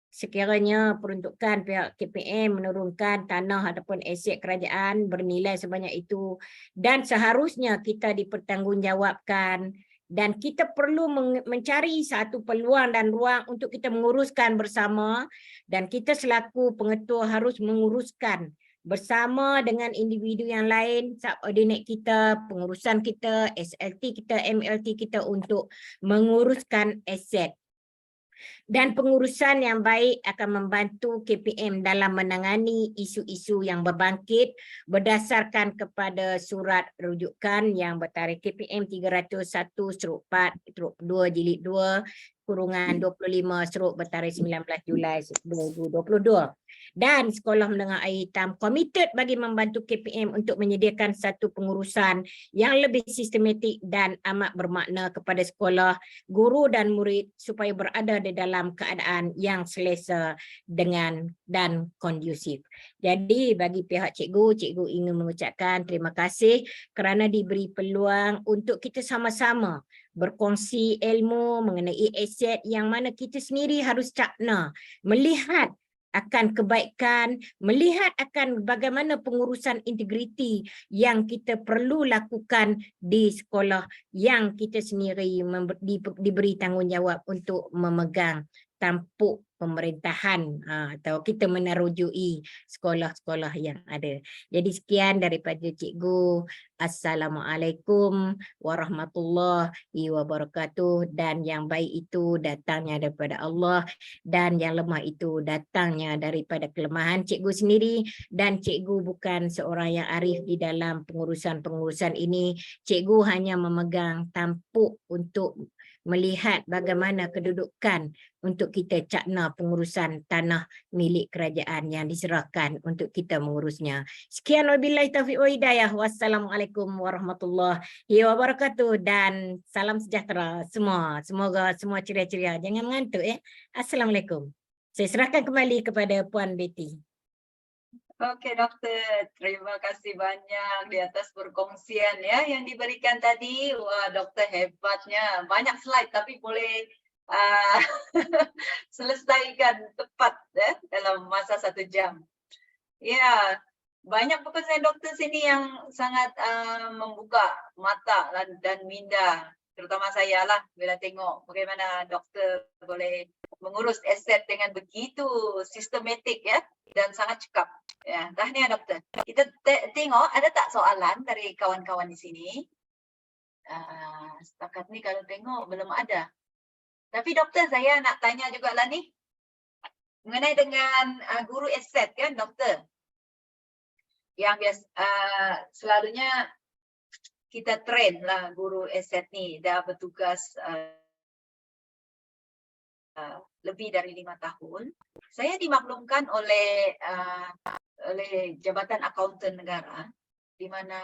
Sekiranya peruntukan pihak KPM menurunkan tanah ataupun aset kerajaan bernilai sebanyak itu, dan seharusnya kita dipertanggungjawabkan, dan kita perlu mencari satu peluang dan ruang untuk kita menguruskan bersama, dan kita selaku pengetua harus menguruskan bersama dengan individu yang lain, subordinate kita, pengurusan kita, SLT kita, MLT kita untuk menguruskan aset. Dan pengurusan yang baik akan membantu KPM dalam menangani isu-isu yang berbangkit berdasarkan kepada surat rujukan yang bertarikh KPM 301/4/2 jilid 2 kurungan 25 bertarikh 19 Julai 2022. Dan Sekolah Menengah Air Hitam komited bagi membantu KPM untuk menyediakan satu pengurusan yang lebih sistematik dan amat bermakna kepada sekolah, guru dan murid supaya berada di dalam keadaan yang selesa dan kondusif. Jadi bagi pihak cikgu ingin mengucapkan terima kasih kerana diberi peluang untuk kita sama-sama berkongsi ilmu mengenai aset yang mana kita sendiri harus cakna, melihat akan kebaikan, melihat akan bagaimana pengurusan integriti yang kita perlu lakukan di sekolah yang kita sendiri diberi tanggungjawab untuk memegang tampuk pemerintahan atau kita menerujui sekolah-sekolah yang ada. Jadi sekian daripada cikgu. Assalamualaikum warahmatullahi wabarakatuh. Dan yang baik itu datangnya daripada Allah, dan yang lemah itu datangnya daripada kelemahan cikgu sendiri, dan cikgu bukan seorang yang arif di dalam pengurusan-pengurusan ini. Cikgu hanya memegang tampuk untuk melihat bagaimana kedudukan untuk kita cakna pengurusan tanah milik kerajaan yang diserahkan untuk kita mengurusnya. Sekian, wabillahi taufiq wa hidayah. Wassalamualaikum warahmatullahi wabarakatuh, dan salam sejahtera semua. Semoga semua ceria-ceria. Jangan mengantuk ya. Assalamualaikum. Saya serahkan kembali kepada Puan Betty. Okey doktor, terima kasih banyak di atas perkongsian ya yang diberikan tadi. Wah, doktor hebatnya. Banyak slide tapi boleh selesaikan tepat ya dalam masa 1 jam. Ya, banyak perkongsian doktor sini yang sangat membuka mata dan minda, terutama saya lah bila tengok bagaimana doktor boleh mengurus aset dengan begitu sistematik ya dan sangat cekap. Ya, tahniah doktor. Kita tengok ada tak soalan dari kawan-kawan di sini? Setakat ni kalau tengok belum ada. Tapi doktor, saya nak tanya juga lah ni mengenai dengan guru eset kan doktor, yang selalunya kita train lah guru eset ni dah bertugas lebih dari 5 tahun. Saya dimaklumkan oleh Jabatan Akauntan Negara, di mana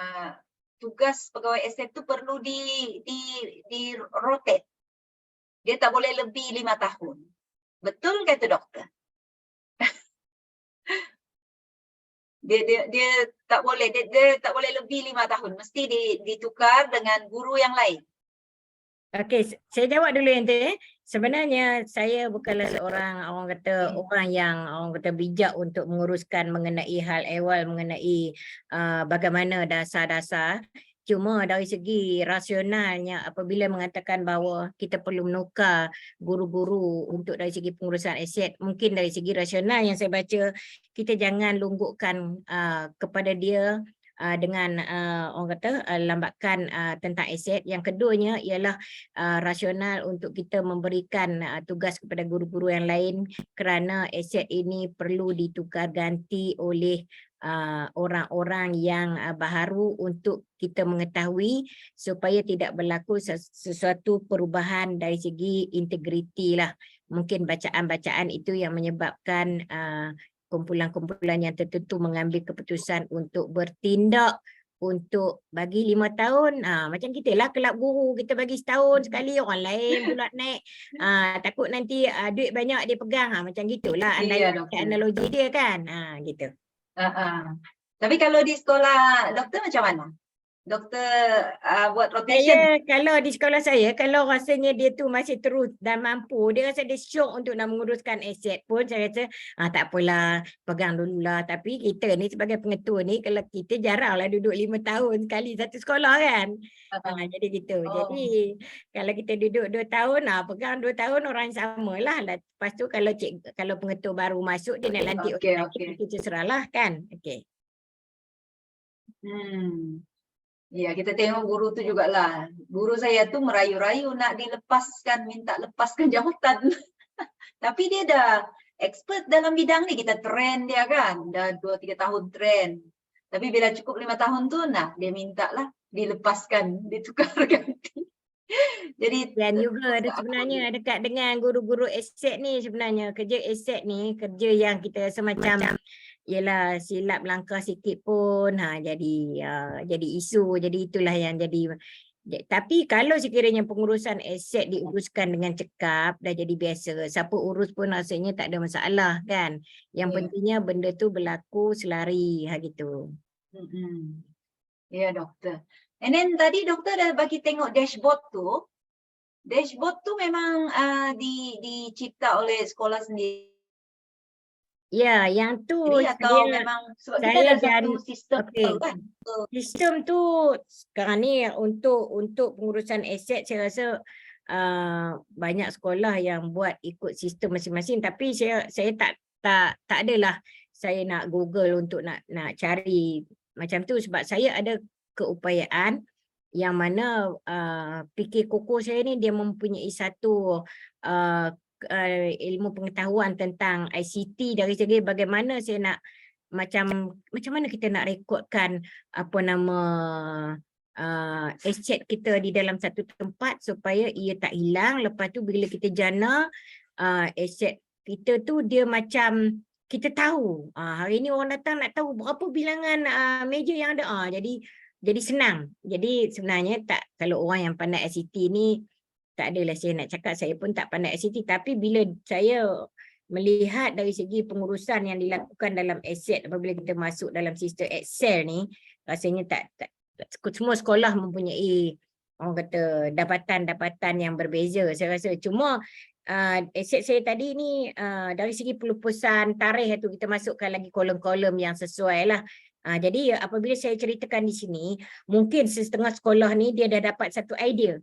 tugas pegawai eset tu perlu di rotate. Dia tak boleh lebih 5 tahun. Betul kata doktor? Dia tak boleh, dia tak boleh lebih 5 tahun, mesti ditukar dengan guru yang lain. Okey, saya jawab dulu yang tu. Sebenarnya saya bukanlah seorang orang yang bijak untuk menguruskan mengenai hal ehwal mengenai bagaimana dasar-dasar. Cuma dari segi rasionalnya apabila mengatakan bahawa kita perlu menukar guru-guru untuk dari segi pengurusan aset, mungkin dari segi rasional yang saya baca, kita jangan lunggukkan kepada dia dengan lambakan tentang aset. Yang keduanya ialah rasional untuk kita memberikan tugas kepada guru-guru yang lain, kerana aset ini perlu ditukar ganti oleh orang-orang yang baharu untuk kita mengetahui supaya tidak berlaku sesuatu perubahan dari segi integriti lah. Mungkin bacaan-bacaan itu yang menyebabkan kumpulan-kumpulan yang tertentu mengambil keputusan untuk bertindak untuk bagi 5 tahun. Macam kita lah kelab guru, kita bagi setahun sekali, orang lain pula naik. Takut nanti duit banyak dia pegang. Macam gitulah analogi dia kan. Gitu. Tapi kalau di sekolah doktor macam mana? Doktor buat rotation? Kalau di sekolah saya, kalau rasanya dia tu masih terus dan mampu, dia rasa dia syok untuk nak menguruskan aset pun, saya rasa tak apalah, pegang dululah. Tapi kita ni sebagai pengetua ni, kalau kita jaranglah duduk 5 tahun sekali satu sekolah kan. Jadi gitu. Jadi kalau kita duduk 2 tahun, pegang 2 tahun orang sama lah. Lepas tu kalau pengetua baru masuk, dia nak lantik orang lain, kita serahlah kan. Okey. Ya, kita tengok guru tu jugalah. Guru saya tu merayu-rayu nak dilepaskan, minta lepaskan jawatan. Tapi dia dah expert dalam bidang ni, kita train dia kan. Dah 2-3 tahun train. Tapi bila cukup 5 tahun tu, dia minta lah dilepaskan, ditukar ganti. Jadi dan juga ada sebenarnya dekat dengan guru-guru aset ni, sebenarnya kerja aset ni kerja yang kita rasa macam ialah silap langkah sikit pun jadi isu. Jadi itulah yang jadi. Tapi kalau sekiranya pengurusan aset diuruskan dengan cekap, dah jadi biasa, siapa urus pun rasanya tak ada masalah kan. Yang pentingnya benda tu berlaku selari gitu. Ya doktor. And then tadi doktor dah bagi tengok dashboard tu. Dashboard tu memang dicipta oleh sekolah sendiri. Ya, yang tu atau memang sebab kita ada satu sistem kan. Sistem tu sekarang ni untuk pengurusan aset, saya rasa banyak sekolah yang buat ikut sistem masing-masing, tapi saya tak adalah saya nak Google untuk nak cari macam tu, sebab saya ada keupayaan yang mana fikir kokoh saya ni dia mempunyai satu ilmu pengetahuan tentang ICT dari segi bagaimana saya nak macam mana kita nak rekodkan aset kita di dalam satu tempat supaya ia tak hilang. Lepas tu bila kita jana aset kita tu dia macam kita tahu hari ni orang datang nak tahu berapa bilangan meja yang ada. Jadi senang. Jadi sebenarnya kalau orang yang pandai ICT ni, tak adalah saya nak cakap saya pun tak pandai ICT, tapi bila saya melihat dari segi pengurusan yang dilakukan dalam aset apabila kita masuk dalam sistem Excel ni, rasanya tak semua sekolah mempunyai orang kata dapatan yang berbeza saya rasa. Cuma aset saya tadi ni dari segi pelupusan tarikh itu kita masukkan lagi kolom-kolom yang sesuai lah. Jadi apabila saya ceritakan di sini, mungkin setengah sekolah ni dia dah dapat satu idea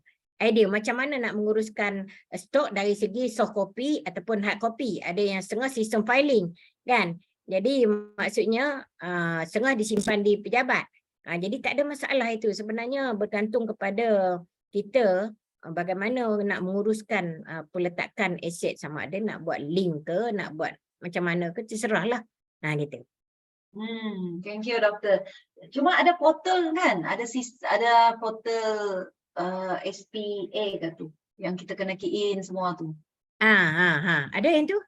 macam mana nak menguruskan stok dari segi soft copy ataupun hard copy. Ada yang setengah sistem filing kan. Jadi maksudnya setengah disimpan di pejabat. Jadi tak ada masalah itu. Sebenarnya bergantung kepada kita bagaimana nak menguruskan peletakan aset, sama ada nak buat link ke, nak buat macam mana ke, terserahlah. Gitu. Thank you doktor. Cuma ada portal kan? Ada portal SPA ke tu yang kita kena key in semua tu. Ada yang tu.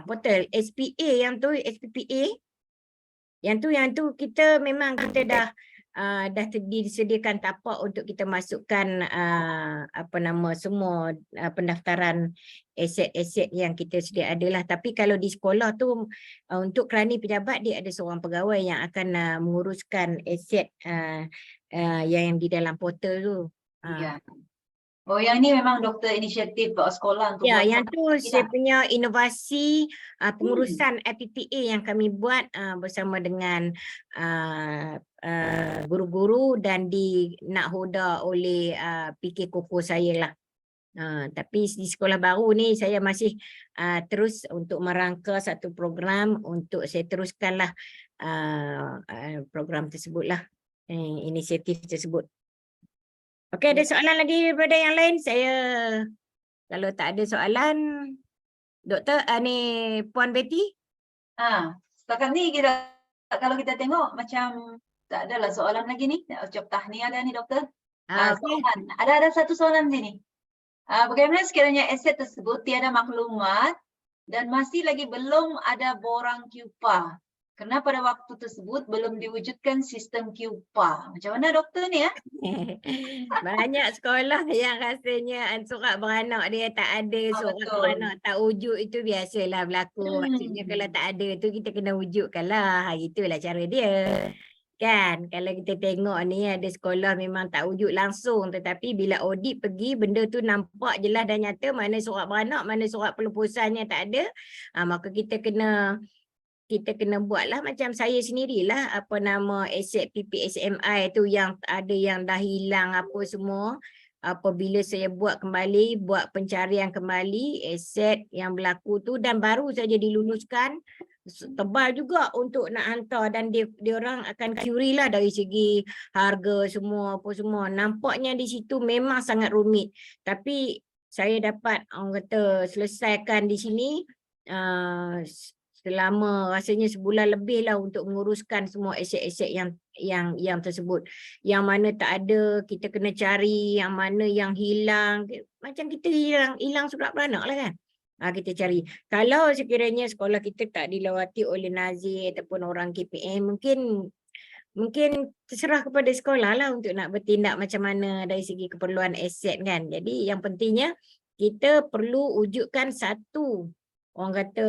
Portal SPA yang tu, SPPA. Yang tu kita memang kita dah disediakan tapak untuk kita masukkan semua pendaftaran aset-aset yang kita sedia adalah. Tapi kalau di sekolah tu untuk kerani pejabat, dia ada seorang pegawai yang akan menguruskan aset yang di dalam portal tu. Ya. Oh, yang ni memang doktor inisiatif sekolah untuk ya, buat. yang tu saya punya inovasi pengurusan FPPA yang kami buat bersama dengan guru-guru dan nakhoda oleh PK Koko saya lah. Tapi di sekolah baru ni saya masih terus untuk merangka satu program untuk saya teruskanlah program tersebut lah, inisiatif tersebut. Okey, ada soalan lagi daripada yang lain? Kalau tak ada soalan, doktor, ni Puan Betty? Setakat ni kalau kita tengok macam tak adalah soalan lagi ni. Ucap tahniah ada ni doktor. Soalan. Ada satu soalan sini. Bagaimana sekiranya aset tersebut tiada maklumat dan masih lagi belum ada borang QPA? Kerana pada waktu tersebut belum diwujudkan sistem QPA. Macam mana doktor ni ya? Banyak sekolah yang rasanya surat beranak dia tak ada, surat beranak tak wujud, itu biasalah berlaku. Maksudnya kalau tak ada tu kita kena wujudkanlah. Itulah cara dia. Kan, kalau kita tengok ni ada sekolah memang tak wujud langsung, tetapi bila audit pergi benda tu nampak jelas dan nyata, mana surat beranak, mana surat pelupusannya tak ada, maka kita kena buatlah macam saya sendirilah, aset PPSMI tu yang ada yang dah hilang apa semua. Apabila saya buat pencarian kembali aset yang berlaku tu dan baru saja diluluskan, tebal juga untuk nak hantar dan dia orang akan query lah dari segi harga semua apa semua. Nampaknya di situ memang sangat rumit. Tapi saya dapat orang kata selesaikan di sini selama rasanya sebulan lebih lah untuk menguruskan semua aset-aset yang tersebut. Yang mana tak ada, kita kena cari, yang mana yang hilang. Macam kita hilang surat beranak lah kan. Kita cari. Kalau sekiranya sekolah kita tak dilawati oleh Nazir ataupun orang KPM, mungkin terserah kepada sekolah lah untuk nak bertindak macam mana dari segi keperluan aset kan. Jadi yang pentingnya kita perlu wujudkan satu, orang kata,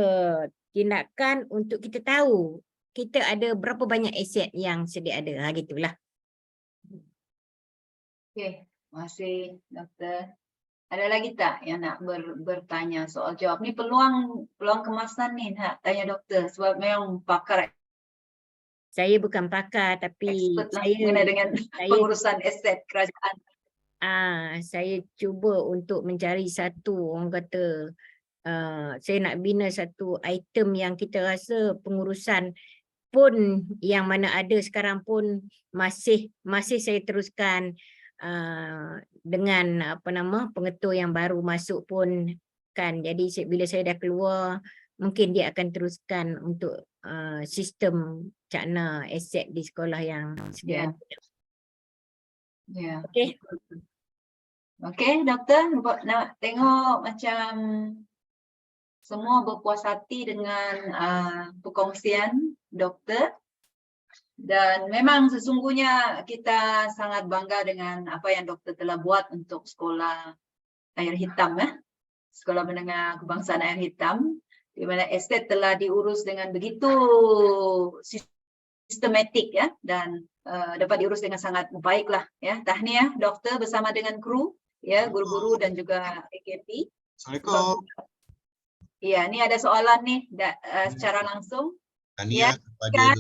tindakan untuk kita tahu kita ada berapa banyak aset yang sedia ada. Gitulah. Okey, terima kasih doktor. Ada lagi tak yang nak bertanya soal jawab ni? Peluang kemasan ni nak tanya doktor sebab memang pakar. Saya bukan pakar tapi saya dengan pengurusan aset kerajaan. Saya cuba untuk mencari satu, orang kata, saya nak bina satu item yang kita rasa pengurusan pun yang mana ada sekarang pun masih saya teruskan dengan pengetua yang baru masuk pun kan. Jadi bila saya dah keluar, mungkin dia akan teruskan untuk sistem cakna aset di sekolah yang sedia ada. Ya. Okey doktor, nak tengok macam semua berpuas hati dengan perkongsian doktor, dan memang sesungguhnya kita sangat bangga dengan apa yang doktor telah buat untuk sekolah Air Hitam, sekolah menengah kebangsaan Air Hitam, di mana aset telah diurus dengan begitu sistematik dan dapat diurus dengan sangat baiklah ya. Tahniah doktor bersama dengan kru guru-guru dan juga AKP. Assalamualaikum. Ya, ni ada soalan nih secara langsung. Tahniah kepada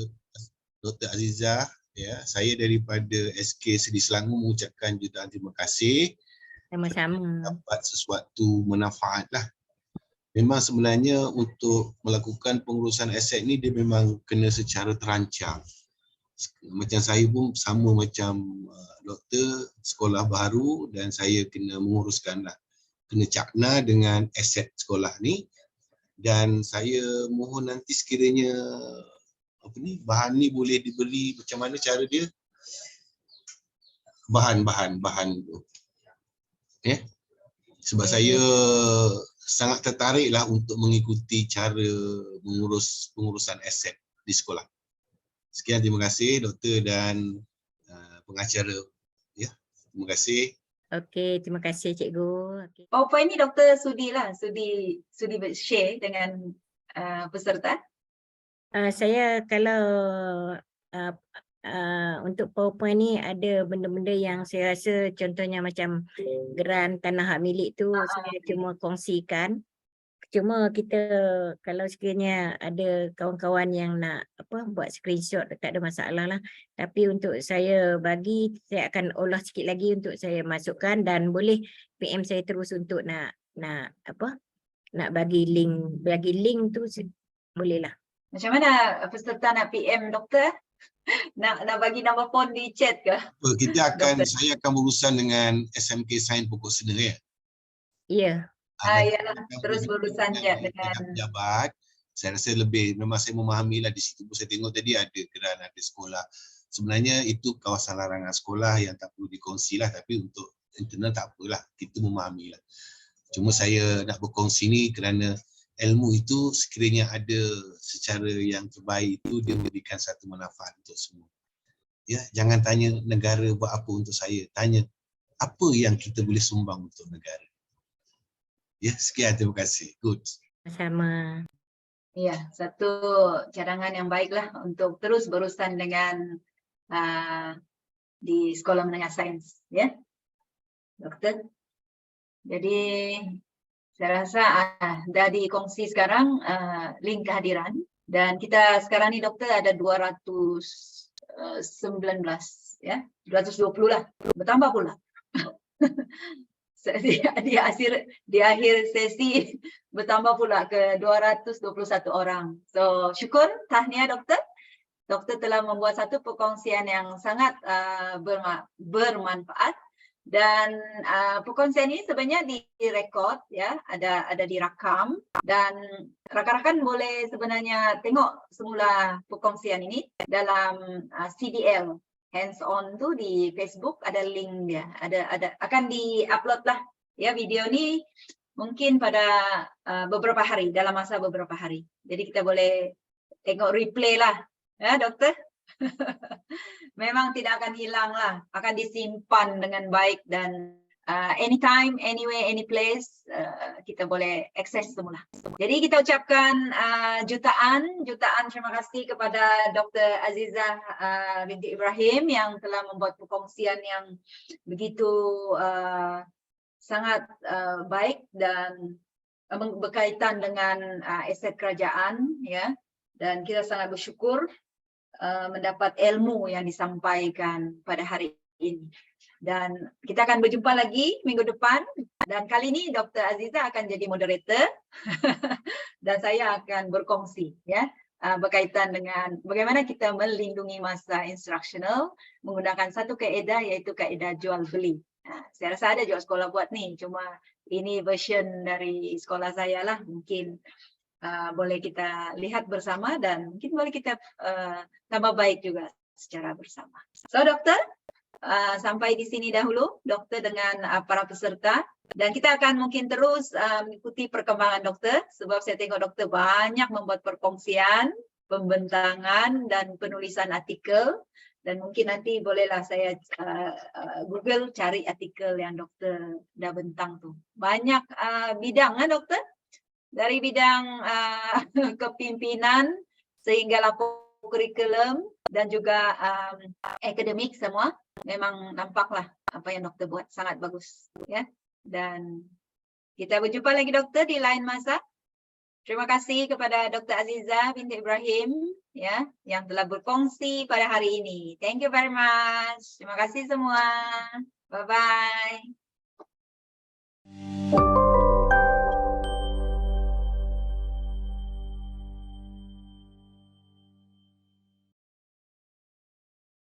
Dr. Azizah. Ya, saya daripada SK Seri Selangor mengucapkan jutaan terima kasih. Sama-sama. Dapat sesuatu manfaat lah. Memang sebenarnya untuk melakukan pengurusan aset ni dia memang kena secara terancang. Macam saya pun sama macam doktor sekolah baru dan saya kena menguruskan lah, kena cakna dengan aset sekolah ni, dan saya mohon nanti sekiranya bahan ni boleh diberi, macam mana cara dia, bahan tu. Sebab saya sangat tertarik lah untuk mengikuti cara pengurusan aset di sekolah. Sekian, terima kasih doktor dan pengacara. Ya, terima kasih. Okey, terima kasih cikgu. Okay. PowerPoint ni doktor sudi share dengan peserta. Saya kalau untuk PowerPoint ni ada benda-benda yang saya rasa contohnya macam geran tanah hak milik tu saya cuma kongsikan. Cuma kita kalau sekiranya ada kawan-kawan yang nak buat screenshot tak ada masalah lah. Tapi untuk saya bagi, saya akan olah sikit lagi untuk saya masukkan dan boleh PM saya terus untuk nak bagi link tu boleh lah. Macam mana peserta nak PM doktor? Nak bagi nombor phone di chat ke? Saya akan berurusan dengan SMK Sains Pokok Sena ya. Ya. Yalah, terus berurusan dengan pejabat. Saya rasa memang saya memahami lah, di situ pun saya tengok tadi ada geran, ada sekolah. Sebenarnya itu kawasan larangan sekolah yang tak perlu dikongsi lah, tapi untuk internal tak apalah, kita memahami lah. Cuma saya nak berkongsi ni kerana ilmu itu sekiranya ada secara yang terbaik itu dia memberikan satu manfaat untuk semua. Ya, jangan tanya negara buat apa untuk saya, tanya apa yang kita boleh sumbang untuk negara. Ya, sekian, terima kasih. Good. Sama. Ya, satu cadangan yang baiklah untuk terus berurusan dengan di sekolah menengah sains, ya, doktor. Jadi saya rasa dah dikongsi sekarang link kehadiran, dan kita sekarang ni doktor ada 219 ya, 220 lah, bertambah pula. Di akhir sesi bertambah pula ke 221 orang. So syukur, tahniah doktor. Doktor telah membuat satu perkongsian yang sangat bermanfaat. Dan perkongsian ini sebenarnya direkod ya, ada direkam, dan rakan-rakan boleh sebenarnya tengok semula perkongsian ini dalam CDL hands on tu di Facebook, ada link dia, ada akan di-upload lah ya video ni mungkin pada beberapa hari, dalam masa beberapa hari. Jadi kita boleh tengok replay lah ya doktor. Memang tidak akan hilang lah, akan disimpan dengan baik, dan anytime, anywhere, any place kita boleh akses semula. Jadi kita ucapkan jutaan terima kasih kepada Dr. Azizah binti Ibrahim yang telah membuat perkongsian yang begitu sangat baik dan berkaitan dengan aset kerajaan ya, dan kita sangat bersyukur mendapat ilmu yang disampaikan pada hari ini. Dan kita akan berjumpa lagi minggu depan, dan kali ini Dr. Azizah akan jadi moderator dan saya akan berkongsi ya berkaitan dengan bagaimana kita melindungi masa instruksional menggunakan satu kaedah, iaitu kaedah jual beli. Saya rasa ada juga sekolah buat ni, cuma ini version dari sekolah saya lah, mungkin boleh kita lihat bersama dan mungkin boleh kita tambah baik juga secara bersama. So doktor, sampai di sini dahulu doktor dengan para peserta, dan kita akan mungkin terus mengikuti perkembangan doktor, sebab saya tengok doktor banyak membuat perkongsian, pembentangan dan penulisan artikel, dan mungkin nanti bolehlah saya Google cari artikel yang doktor dah bentang tu. Banyak bidang kan doktor? Dari bidang kepimpinan sehingga lapor kurikulum dan juga akademik semua, memang nampaklah apa yang doktor buat sangat bagus ya. Dan kita berjumpa lagi doktor di lain masa. Terima kasih kepada Dr. Azizah binti Ibrahim ya yang telah berkongsi pada hari ini. Thank you very much. Terima kasih semua. Bye bye.